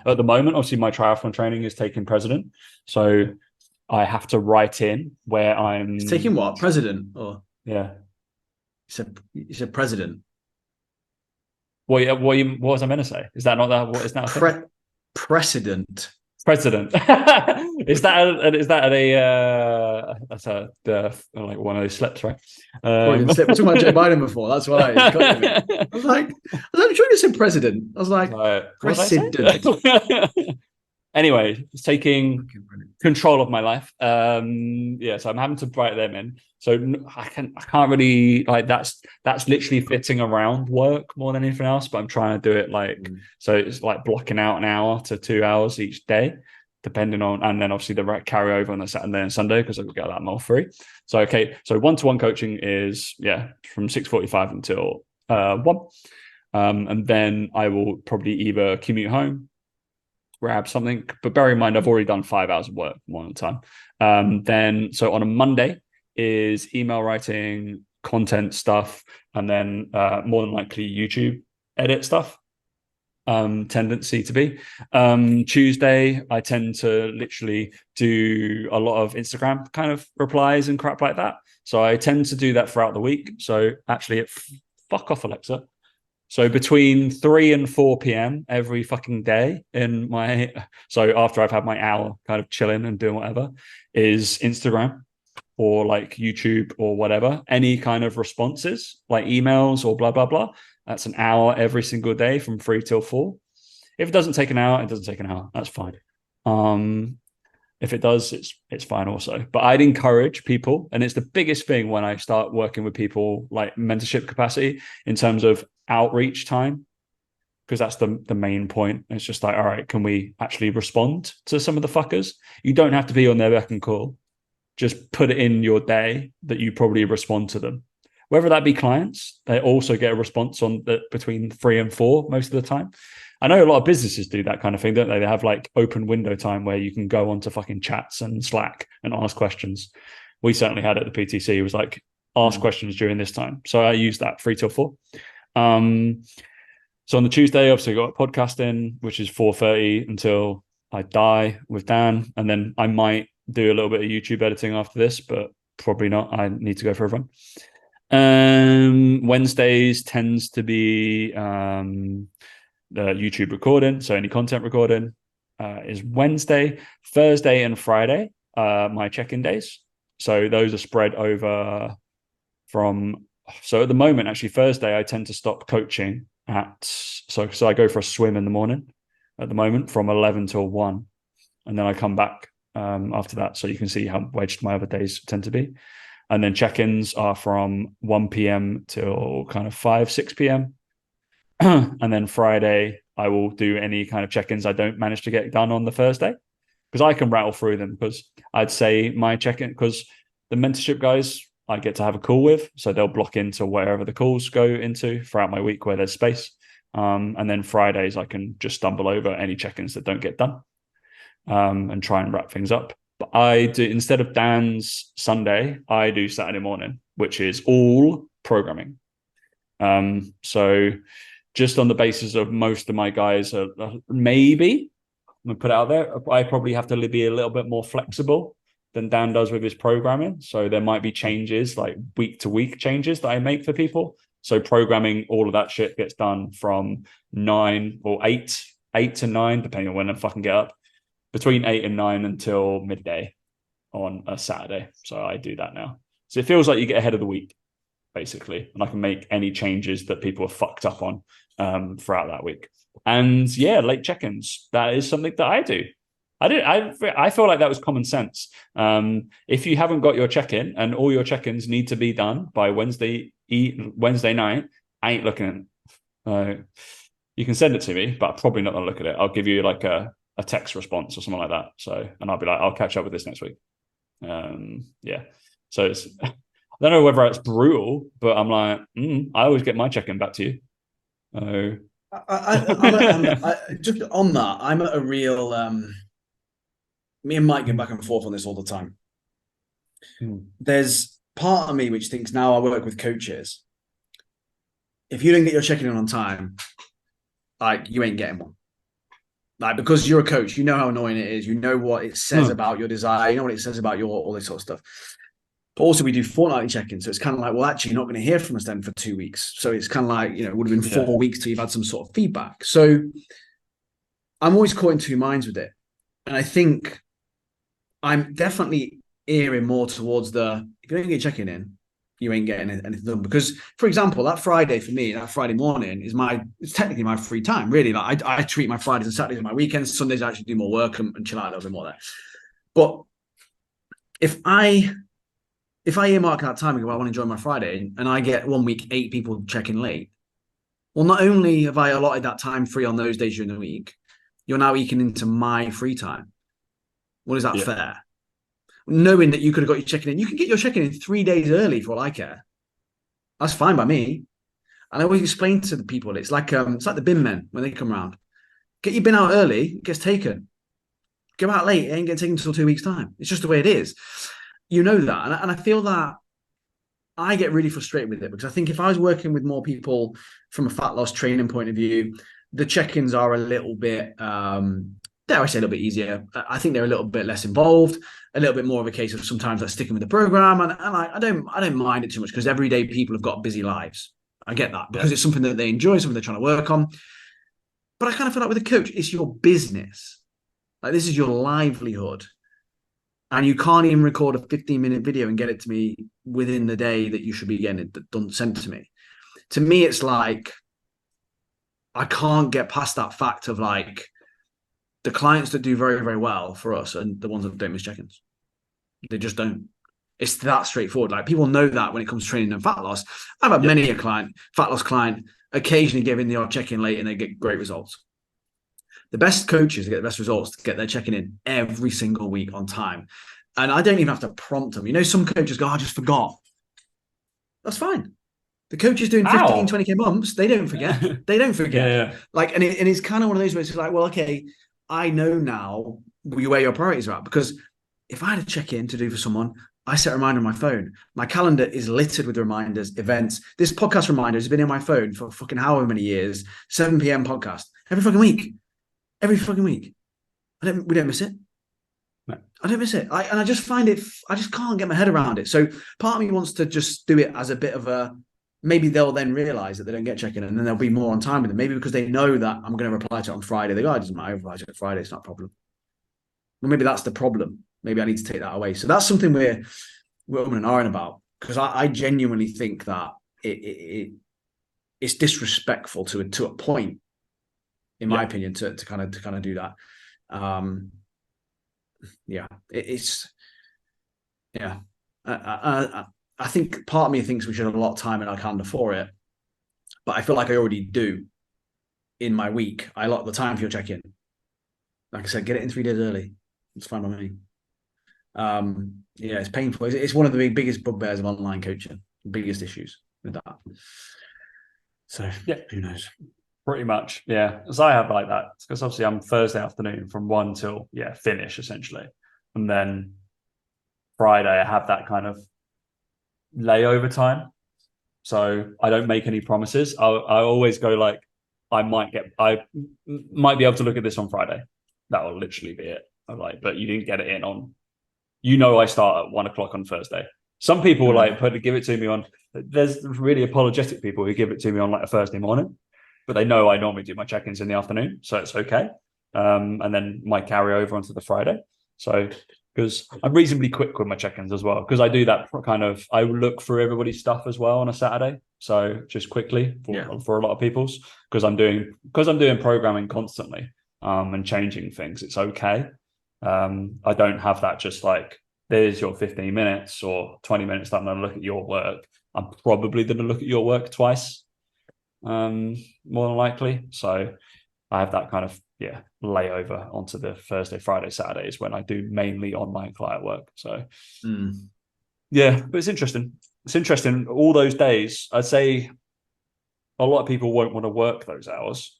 At the moment, obviously my triathlon training is taking precedent. So I have to write in where I'm It's taking what? President or yeah. You said president. What was I meant to say? Is that not that? What is that? Precedent. President. Is that that's like one of those slips, right? We're talking about Joe Biden before. That's why I was like, I'm sure you said president. I was like, president. Anyway, it's taking control of my life. Yeah, so I'm having to write them in. So I can't really like that's literally fitting around work more than anything else. But I'm trying to do it so it's like blocking out an hour to 2 hours each day, depending on, and then obviously the carryover on the Saturday and Sunday because I've got that more free. So okay, so one-to-one coaching is from 6:45 until 1, and then I will probably either commute home, grab something, but bear in mind I've already done 5 hours of work one at a time. Then so on a Monday is email writing, content stuff, and then more than likely YouTube edit stuff. Tendency to be Tuesday I tend to literally do a lot of Instagram kind of replies and crap like that, so I tend to do that throughout the week. So actually fuck off Alexa. So between 3 and 4 p.m. every fucking day so after I've had my hour kind of chilling and doing whatever, is Instagram or like YouTube or whatever, any kind of responses like emails or blah, blah, blah. That's an hour every single day from 3 till 4. If it doesn't take an hour, it doesn't take an hour. That's fine. If it does, it's fine also. But I'd encourage people, and it's the biggest thing when I start working with people like mentorship capacity in terms of outreach time, because that's the main point. It's just like, all right, can we actually respond to some of the fuckers? You don't have to be on their beck and call. Just put it in your day that you probably respond to them. Whether that be clients, they also get a response on between 3 and 4 most of the time. I know a lot of businesses do that kind of thing, don't they? They have like open window time where you can go onto fucking chats and Slack and ask questions. We certainly had it at the PTC. It was like, ask questions during this time. So I used that 3 till 4. So on the Tuesday, obviously got podcasting, which is 4:30 until I die with Dan. And then I might do a little bit of YouTube editing after this, but probably not. I need to go for a run. Wednesdays tends to be the YouTube recording, so any content recording is Wednesday. Thursday and Friday my check-in days, so those are spread over from. So at the moment, actually, Thursday I tend to stop coaching so I go for a swim in the morning at the moment from 11 till 1, and then I come back after that, so you can see how wedged my other days tend to be. And then check-ins are from 1 p.m. till kind of 6 p.m. And then Friday, I will do any kind of check-ins I don't manage to get done on the Thursday, because I can rattle through them. Because I'd say my check-in, because the mentorship guys I get to have a call with, so they'll block into wherever the calls go into throughout my week where there's space. And then Fridays, I can just stumble over any check-ins that don't get done and try and wrap things up. But I do, instead of Dan's Sunday, I do Saturday morning, which is all programming. So just on the basis of most of my guys are maybe, I'm gonna put it out there, I probably have to be a little bit more flexible than Dan does with his programming. So there might be changes, like week to week changes that I make for people. So programming, all of that shit gets done from 9 or 8 to 9, depending on when I fucking get up, between 8 and 9 until midday on a Saturday. So I do that now. So it feels like you get ahead of the week, basically, and I can make any changes that people are fucked up on throughout that week. And yeah, late check-ins, that is something that I do. I feel like that was common sense. If you haven't got your check-in and all your check-ins need to be done by Wednesday night, I ain't looking at it. You can send it to me, but I'm probably not going to look at it. I'll give you like a text response or something like that. So, and I'll be like, I'll catch up with this next week. Yeah. So it's, I don't know whether it's brutal, but I'm like, I always get my check-in back to you. Just on that, I'm at a real. Me and Mike get back and forth on this all the time. There's part of me which thinks, now I work with coaches, if you don't get your check-in on time, like, you ain't getting one. Like, because you're a coach, you know how annoying it is. You know what it says about your desire. You know what it says about all this sort of stuff. But also, we do fortnightly check-ins, so it's kind of like, well, actually, you're not going to hear from us then for 2 weeks. So it's kind of like, it would have been 4 weeks till you've had some sort of feedback. So I'm always caught in two minds with it, and I think I'm definitely erring more towards if you don't get checking in, you ain't getting anything done. Because, for example, that Friday for me, that Friday morning it's technically my free time, really. Like, I treat my Fridays and Saturdays as my weekends. Sundays I actually do more work and chill out a little bit more there. But if I earmark that time and go, I want to enjoy my Friday, and I get 1 week 8 people checking late, well, not only have I allotted that time free on those days during the week, you're now eking into my free time. Well, is that fair? Knowing that you could have got your check-in in, you can get your check-in in 3 days early for all I care. That's fine by me. And I always explain to the people, it's like the bin men when they come around. Get your bin out early, it gets taken. Go out late, it ain't getting taken until 2 weeks' time. It's just the way it is. You know that. And I feel that I get really frustrated with it, because I think if I was working with more people from a fat loss training point of view, the check-ins are a little bit, dare I say, a little bit easier. I think they're a little bit less involved, a little bit more of a case of sometimes like sticking with the program, and I don't mind it too much, because everyday people have got busy lives. I get that, because it's something that they enjoy, something they're trying to work on. But I kind of feel like with a coach, it's your business. Like, this is your livelihood, and you can't even record a 15-minute video and get it to me within the day that you should be getting it done, sent to me. To me, it's like, I can't get past that fact of, like, the clients that do very, very well for us and the ones that don't miss check-ins. They just don't. It's that straightforward. Like, people know that when it comes to training and fat loss. I've had many a fat loss client, occasionally give in the odd check-in late and they get great results. The best coaches get the best results to get their check-in in every single week on time. And I don't even have to prompt them. Some coaches go, I just forgot. That's fine. The coaches doing 15, 20K bumps, they don't forget. They don't forget. Yeah. Like, and it's kind of one of those where it's like, well, okay, I know now where your priorities are at, because if I had a check-in to do for someone, I set a reminder on my phone. My calendar is littered with reminders, events. This podcast reminder has been in my phone for fucking however many years. 7 p.m. podcast every fucking week. Every fucking week. We don't miss it. No. I don't miss it. I just find it. I just can't get my head around it. So part of me wants to just do it as a bit of a. Maybe they'll then realize that they don't get check-in, and then they'll be more on time with them. Maybe because they know that I'm going to reply to it on Friday. They go, oh, it doesn't matter. I reply to it Friday. It's not a problem. Well, maybe that's the problem. Maybe I need to take that away. So that's something we're umming and ahhing about, because I genuinely think that it's disrespectful to a point, in my opinion, to kind of do that. I think part of me thinks we should have a lot of time in our calendar for it, but I feel like I already do in my week. I allot the time for your check-in. Like I said, get it in 3 days early. It's fine by me. It's painful. It's one of the biggest bugbears of online coaching, biggest issues with that. So who knows? Pretty much, yeah. As I have like that, because obviously I'm Thursday afternoon from 1 till finish essentially, and then Friday I have that kind of layover time. So I don't make any promises. I always go like, I might be able to look at this on Friday. That will literally be it. I'm like, but you didn't get it in on. I start at 1 o'clock on Thursday. Some people give it to me on. There's really apologetic people who give it to me on like a Thursday morning, but they know I normally do my check-ins in the afternoon, so it's okay. And then might carry over onto the Friday. So because I'm reasonably quick with my check-ins as well, because I do that kind of. I look through everybody's stuff as well on a Saturday. So just quickly for a lot of people's, because I'm doing programming constantly and changing things. It's okay. I don't have that just like, there's your 15 minutes or 20 minutes that I'm going to look at your work. I'm probably going to look at your work twice, more than likely. So I have that kind of layover onto the Thursday, Friday, Saturdays when I do mainly online client work. So but it's interesting. It's interesting. All those days, I'd say a lot of people won't want to work those hours.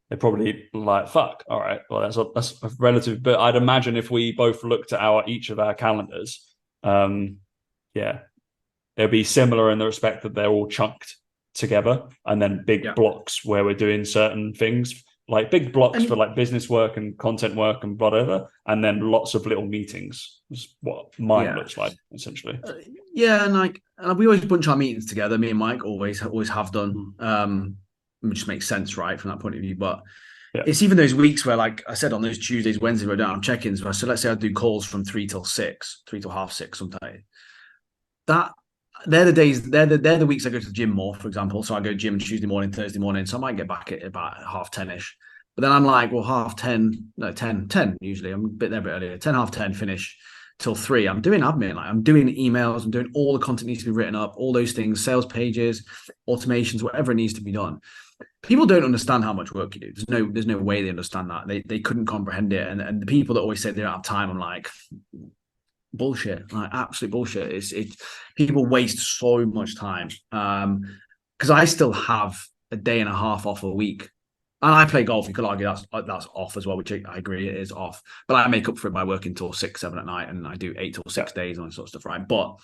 They're probably like, fuck, all right, well, that's a relative. But I'd imagine if we both looked at each of our calendars, it'll be similar in the respect that they're all chunked together, and then big blocks where we're doing certain things, like big blocks for like business work and content work and whatever, and then lots of little meetings. Is what mine looks like, essentially. And we always bunch our meetings together. Me and Mike always have done. It just makes sense, right, from that point of view. But it's even those weeks where, like I said, on those Tuesdays, Wednesdays, where I don't have check-ins. So let's say I do calls from 3 till 6, 3 till half 6 sometimes. They're the days, they're the weeks I go to the gym more, for example. So I go to gym Tuesday morning, Thursday morning. So I might get back at about 10:30ish. But then I'm like, well, 10 usually. I'm a bit earlier. 10, 10:30, finish till 3. I'm doing admin. Like I'm doing emails. I'm doing all the content needs to be written up, all those things, sales pages, automations, whatever it needs to be done. People don't understand how much work you do. There's no way they understand that. They couldn't comprehend it. And the people that always say they don't have time, I'm like, bullshit, like absolute bullshit. It's people waste so much time. Because I still have a day and a half off a week. And I play golf. You could argue that's off as well, which I agree it is off. But I make up for it by working till 6, 7 at night, and I do 8 till 6 days and all that sort of stuff, right? But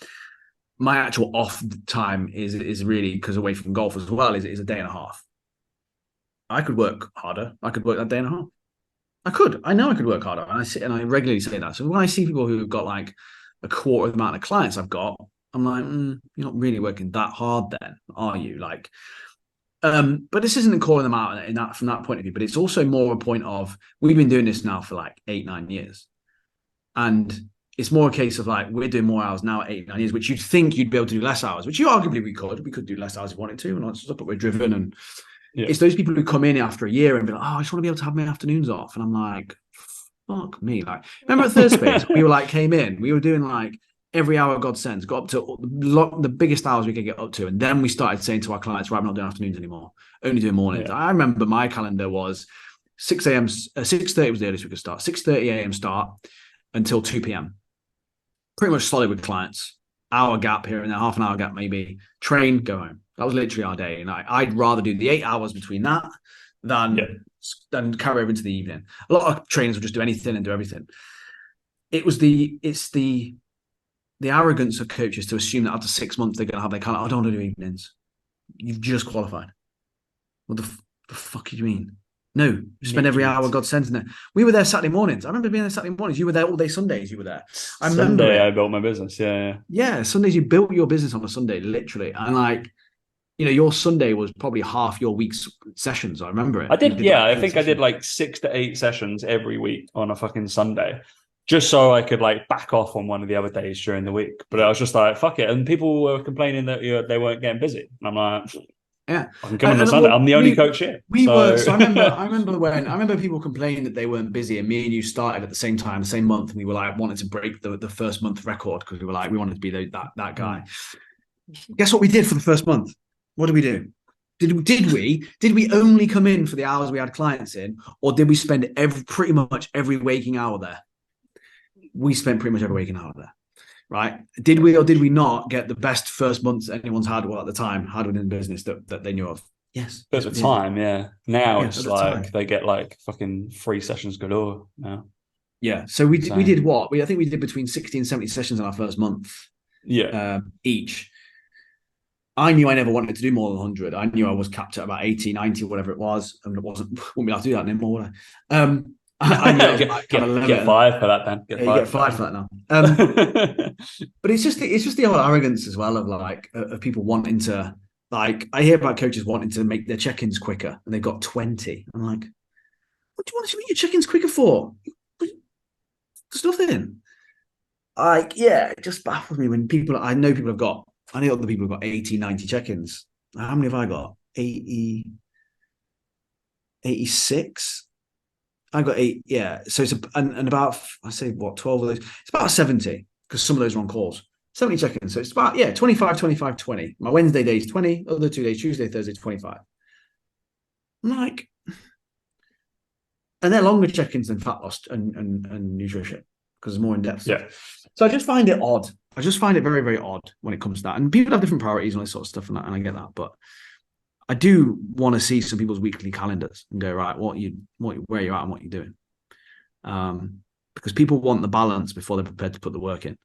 my actual off time is really, because away from golf as well, is a day and a half. I could work harder. I could work that day and a half. I know I could work harder. And I regularly say that. So when I see people who've got like a quarter of the amount of clients I've got, I'm like, you're not really working that hard then, are you? Like, but this isn't calling them out from that point of view, but it's also more a point of, we've been doing this now for like 8-9 years. And it's more a case of like, we're doing more hours now at 8-9 years, which you'd think you'd be able to do less hours, which you arguably we could do less hours if we wanted to, and all that stuff, but we're driven. And it's those people who come in after a year and be like, oh, I just want to be able to have my afternoons off. And I'm like, fuck me. Like, remember at Third Space, we were doing like every hour God sends, got up to the biggest hours we could get up to. And then we started saying to our clients, right, I'm not doing afternoons anymore, only doing mornings. I remember my calendar was 6 a.m., 6:30 was the earliest we could start, 6:30 a.m. start until 2 p.m. Pretty much solid with clients. Hour gap here and there, half an hour gap maybe. Train, go home. That was literally our day. And I'd rather do the 8 hours between that than carry over into the evening. A lot of trainers would just do anything and do everything. It's the arrogance of coaches to assume that after 6 months they're going to have their kind of, I don't want to do evenings. You've just qualified. What the fuck do you mean? No, spend every Midget. hour God sends in there. We were there Saturday mornings. I remember being there Saturday mornings. You were there all day Sundays. You were there. I remember Sunday, I it. built my business. Yeah. Yeah, Sundays you built your business on a Sunday, literally, and like your Sunday was probably half your week's sessions. I remember I it. You did, did yeah. like I 8 think I did sessions. like 6 to 8 sessions every week on a fucking Sunday, just so I could like back off on one of the other days during the week. But I was just like, fuck it. And people were complaining that they weren't getting busy. And I'm like, Yeah, I can come on a Sunday. well, I'm the only coach here. we were. So So I remember people complaining that they weren't busy, and me and you started at the same time, the same month, and we were like wanted to break the first month record because we were like we wanted to be that guy. Guess what we did for the first month? What did we do? Did we only come in for the hours we had clients in, or did we spend pretty much every waking hour there? We spent pretty much every waking hour there, right? Did we or did we not get the best first months anyone's had at the time had within business that they knew of? Yes, at yes, the we did. time, yeah. Now Yeah, it's at the like time. they get like fucking free sessions galore now. Yeah. So we Insane. did what? I think we did between 60 and 70 sessions in our first month Yeah. each. I knew I never wanted to do more than 100. I knew I was capped at about 80, 90, whatever it was. And it wouldn't be able to do that anymore, would I? I knew that was my kind of Get limit. fired for that, then. Get Yeah, you fired get for fired for that now. that. But it's just the old arrogance as well of like of people wanting to like I hear about coaches wanting to make their check-ins quicker and they've got 20. I'm like, what do you want to make your check-ins quicker for? There's nothing. Like, yeah, it just baffles me when I know other people have got 80, 90 check-ins. How many have I got? 80, 86. I got 8, yeah. So and about I say what 12 of those. It's about 70 because some of those are on calls. 70 check-ins. So it's about 25, 25, 20. My Wednesday days 20, other 2 days, Tuesday, Thursday, 25. I'm like, and they're longer check-ins than fat loss and nutrition because it's more in depth. Yeah. So I just find it odd. I just find it very, very odd when it comes to that. And people have different priorities and all this sort of stuff, and I get that. But I do want to see some people's weekly calendars and go, right, where you're at and what you're doing. Because people want the balance before they're prepared to put the work in.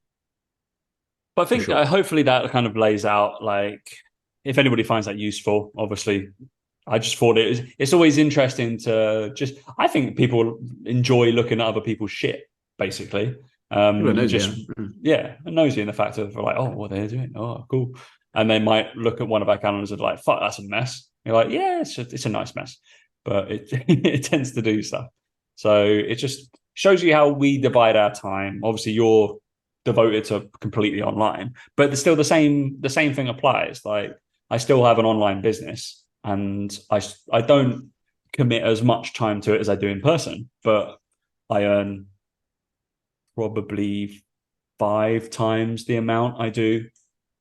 But I think hopefully that kind of lays out, like, if anybody finds that useful, obviously, I just thought it's always interesting to I think people enjoy looking at other people's shit, basically. Nosy in the fact of like, oh, what they're doing. Oh, cool. And they might look at one of our calendars and like, fuck, that's a mess. You're like, yeah, it's a nice mess. But it tends to do stuff. So it just shows you how we divide our time. Obviously, you're devoted to completely online, but there's still the same thing applies. Like, I still have an online business and I don't commit as much time to it as I do in person, but I earn probably 5 times the amount I do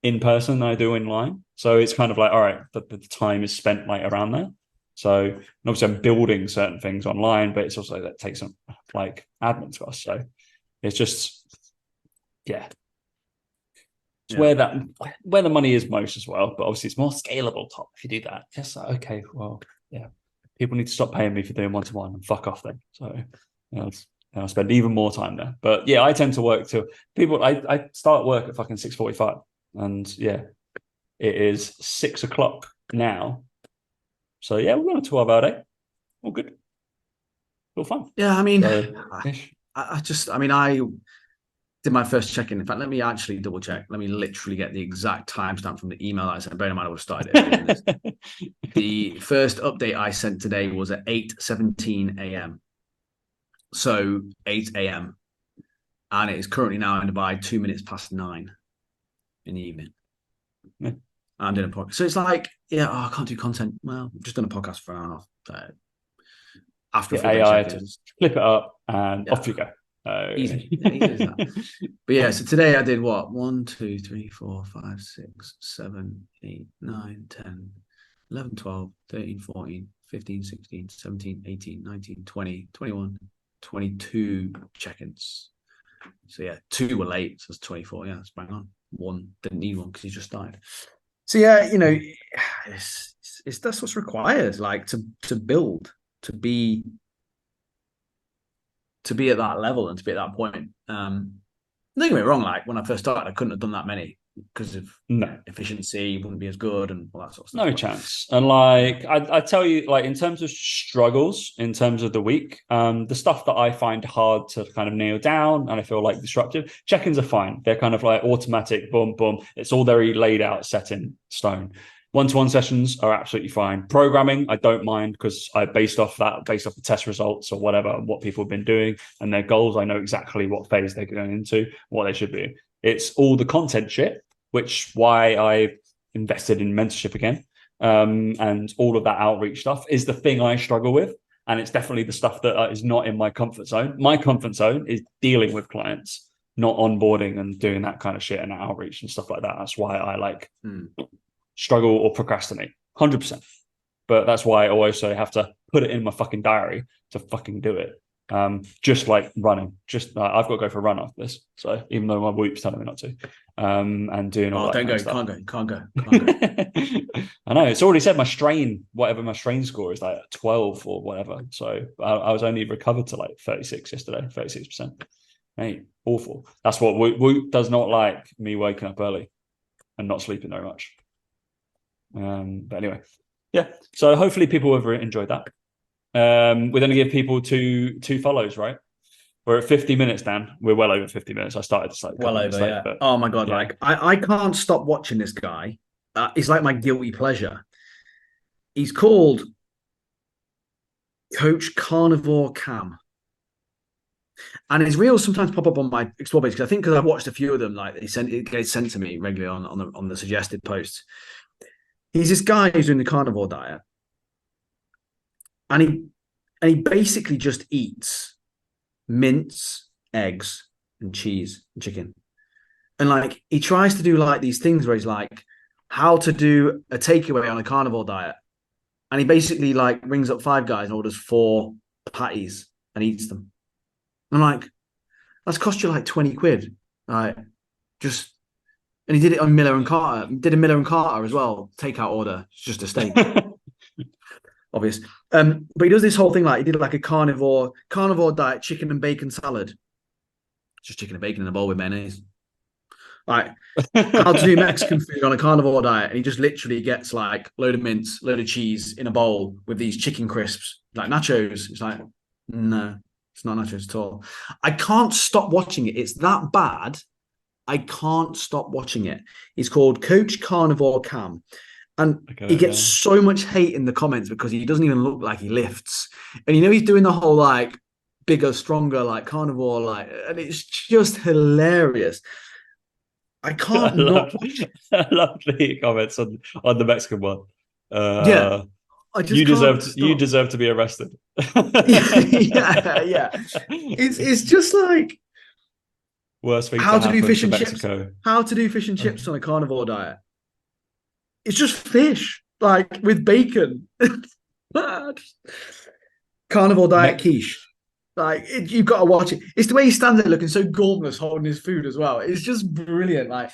in person than I do online. So it's kind of like, all right, the time is spent like around there. So, and obviously I'm building certain things online, but it's also that takes some like admin costs. So it's just, yeah. It's where the money is most as well. But obviously it's more scalable, Tom, if you do that. Just like, okay, well, yeah. People need to stop paying me for doing one-to-one and fuck off then. So I'll spend even more time there. But yeah, I tend to work to people. I start work at fucking 6:45, and yeah, it is 6 o'clock now. So yeah, we're on a 12-hour day. All good. All fun. Yeah, I mean, So, I did my first check-in. In fact, let me actually double check. Let me literally get the exact timestamp from the email that I sent. Bear in mind, I would have started it. The first update I sent today was at 8:17 a.m. So 8 a.m. And it is currently now in Dubai 2 minutes past 9 in the evening. Yeah. I'm doing a podcast. So it's like, I can't do content. Well, I've just done a podcast for an hour and a half. So after AI to flip it up and off you go. Easy. Easy as that. But yeah, so today I did what? 1, 2, 3, 4, 5, 6, 7, 8, 9, 10, 11, 12, 13, 14, 15, 16, 17, 18, 19, 20, 21, 22 check-ins. So yeah, 2 were late, so it's 24. Yeah, that's bang on. 1 didn't need one because he just died. So yeah, it's that's what's required, like to build, to be at that level and to be at that point. Don't get me wrong, like when I first started, I couldn't have done that many. because of No. efficiency, wouldn't be as good and all that sort of stuff. No chance. And like I tell you, like in terms of struggles, in terms of the week, the stuff that I find hard to kind of nail down and I feel like disruptive, check-ins are fine. They're kind of like automatic, boom, boom. It's all very laid out, set in stone. One-to-one sessions are absolutely fine. Programming, I don't mind because based off the test results or whatever, what people have been doing and their goals, I know exactly what phase they're going into, what they should be. It's all the content shit, which why I invested in mentorship again. And all of that outreach stuff is the thing I struggle with. And it's definitely the stuff that is not in my comfort zone. My comfort zone is dealing with clients, not onboarding and doing that kind of shit and outreach and stuff like that. That's why I like struggle or procrastinate 100%. But that's why I always say I have to put it in my fucking diary to fucking do it. Just like running, I've got to go for a run after this. So even though my Whoop's telling me not to, and doing all that. Don't go, can't go. I know it's already said whatever my strain score is like 12 or whatever. So I was only recovered to like 36 yesterday, 36%. Hey, awful. That's what Whoop does not like, me waking up early and not sleeping very much. But anyway, yeah. So hopefully people have enjoyed that. We're going to give people two follows, right? We're at 50 minutes, Dan. We're well over 50 minutes. I started to like well over, yeah. But, oh my god, yeah. Like I can't stop watching this guy. He's like my guilty pleasure. He's called Coach Carnivore Cam, and his reels sometimes pop up on my Explore page because I think because I've watched a few of them. Like it gets sent to me regularly on the suggested posts. He's this guy who's doing the carnivore diet. And he basically just eats mince, eggs, and cheese and chicken. And like he tries to do like these things where he's like, how to do a takeaway on a carnivore diet. And he basically like rings up Five Guys and orders 4 patties and eats them. I'm like, that's cost you like 20 quid. Like just, and he did it on Miller and Carter. Did a Miller and Carter as well. Takeout order. It's just a steak. Obvious. But he does this whole thing like he did like a carnivore diet, chicken and bacon salad. Just chicken and bacon in a bowl with mayonnaise. Like how to do Mexican food on a carnivore diet. And he just literally gets like load of mince, load of cheese in a bowl with these chicken crisps, like nachos. It's like, no, it's not nachos at all. I can't stop watching it. It's that bad. I can't stop watching it. He's called Coach Carnivore Cam. And he gets so much hate in the comments because he doesn't even look like he lifts. And you know, he's doing the whole like bigger, stronger, like carnivore, like, and it's just hilarious. I can't I love the comments on the Mexican one. Yeah. You deserve to be arrested. yeah. It's just like worst thing how to do fish and Mexico. Chips. How to do fish and chips on a carnivore diet. It's just fish, like with bacon. Carnivore diet quiche. Like you've got to watch it. It's the way he stands there looking so gormless, holding his food as well. It's just brilliant. Like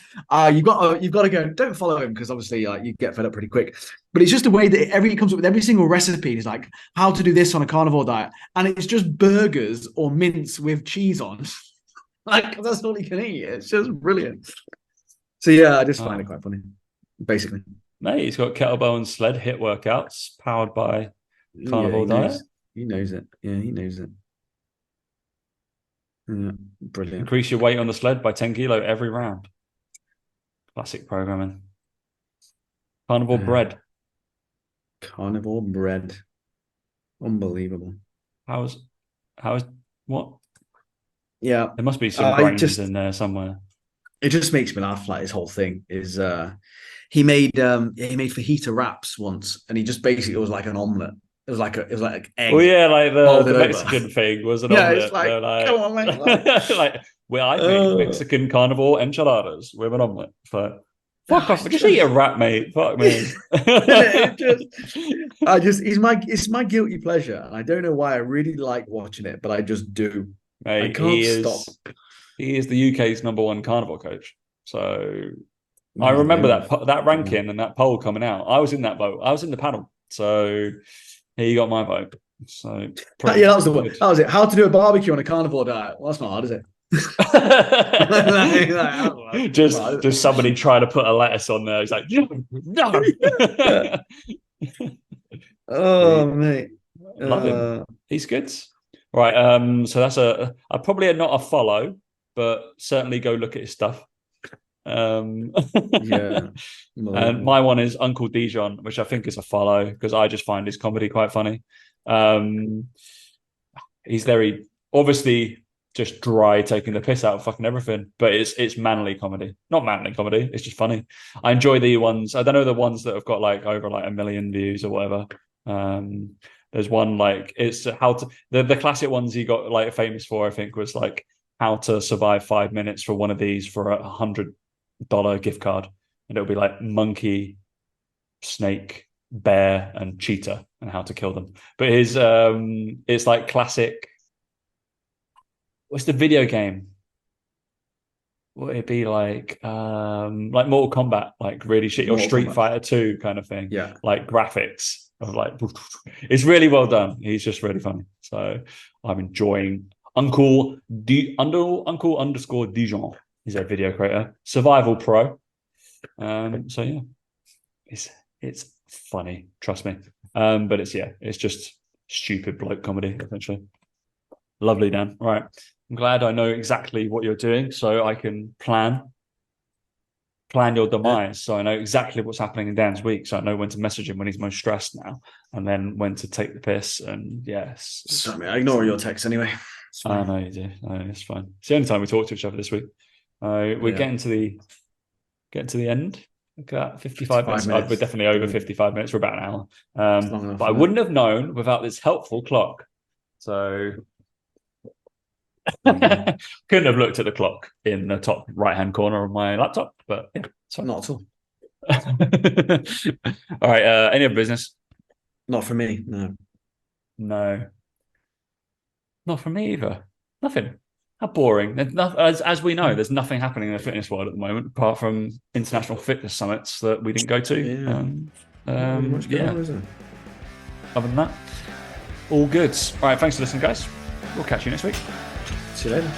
you've got to go. Don't follow him because obviously like you get fed up pretty quick. But it's just the way that he comes up with every single recipe. He's like how to do this on a carnivore diet, and it's just burgers or mince with cheese on. Like that's all he can eat. It's just brilliant. So yeah, I just find it quite funny. Basically, mate, he's got kettlebell and sled hit workouts powered by carnivore diet. He knows it. Yeah, he knows it. Yeah, brilliant. Increase your weight on the sled by 10 kilo every round. Classic programming. Carnivore bread. Carnivore bread. Unbelievable. How is what? Yeah, there must be some brains in there somewhere. It just makes me laugh. Like his whole thing is, he made fajita wraps once, and he just basically was like an omelet. It was like egg. Oh yeah, like the Mexican thing was an omelet. It's like, come on, man. Like I make Mexican carnivore enchiladas with an omelet. But fuck off, just eat a wrap, mate. Fuck me. It's my guilty pleasure, and I don't know why I really like watching it, but I just do. Mate, I can't stop. He is the UK's #1 carnivore coach. So I remember that ranking and that poll coming out. I was in that vote. I was in the panel. So he got my vote. So that was it. How to do a barbecue on a carnivore diet? Well, that's not hard, is it? just somebody trying to put a lettuce on there. He's like, no. Oh, mate. Love him. He's good. Right. So that's probably not a follow, but certainly go look at his stuff. Yeah. And my one is Uncle Dijon, which I think is a follow because I just find his comedy quite funny. He's very obviously just dry, taking the piss out of fucking everything, but it's manly comedy, not manly comedy. It's just funny. I enjoy the ones. I don't know the ones that have got like over like 1 million views or whatever. There's one like it's how to the classic ones he got like famous for. I think was like how to survive 5 minutes for one of these for $100 gift card, and it'll be like monkey, snake, bear, and cheetah, and how to kill them. But his it's like classic. What's the video game? Would it be like Mortal Kombat, like really shit, or Street Fighter 2 kind of thing? Yeah, like graphics of like it's really well done. He's just really funny. So I'm enjoying Uncle underscore Dijon. He's a video creator, survival pro. So yeah, it's funny, trust me. But it's just stupid bloke comedy essentially. Lovely, Dan. All right. I'm glad I know exactly what you're doing so I can plan your demise. So I know exactly what's happening in Dan's week. So I know when to message him when he's most stressed now, and then when to take the piss. And yes. Sorry, I ignore your texts anyway. I know you do. No, it's fine. It's the only time we talk to each other this week. We're getting to the end. Look at that, 55 minutes. We're definitely over 55 minutes. We're about an hour. But I wouldn't have known without this helpful clock. So couldn't have looked at the clock in the top right-hand corner of my laptop, but yeah, not at all. All right. Any other business? Not for me. No. Not for me either. Nothing. How boring. As we know, there's nothing happening in the fitness world at the moment apart from international fitness summits that we didn't go to. Yeah. Other than that, all good. All right. Thanks for listening, guys. We'll catch you next week. See you later.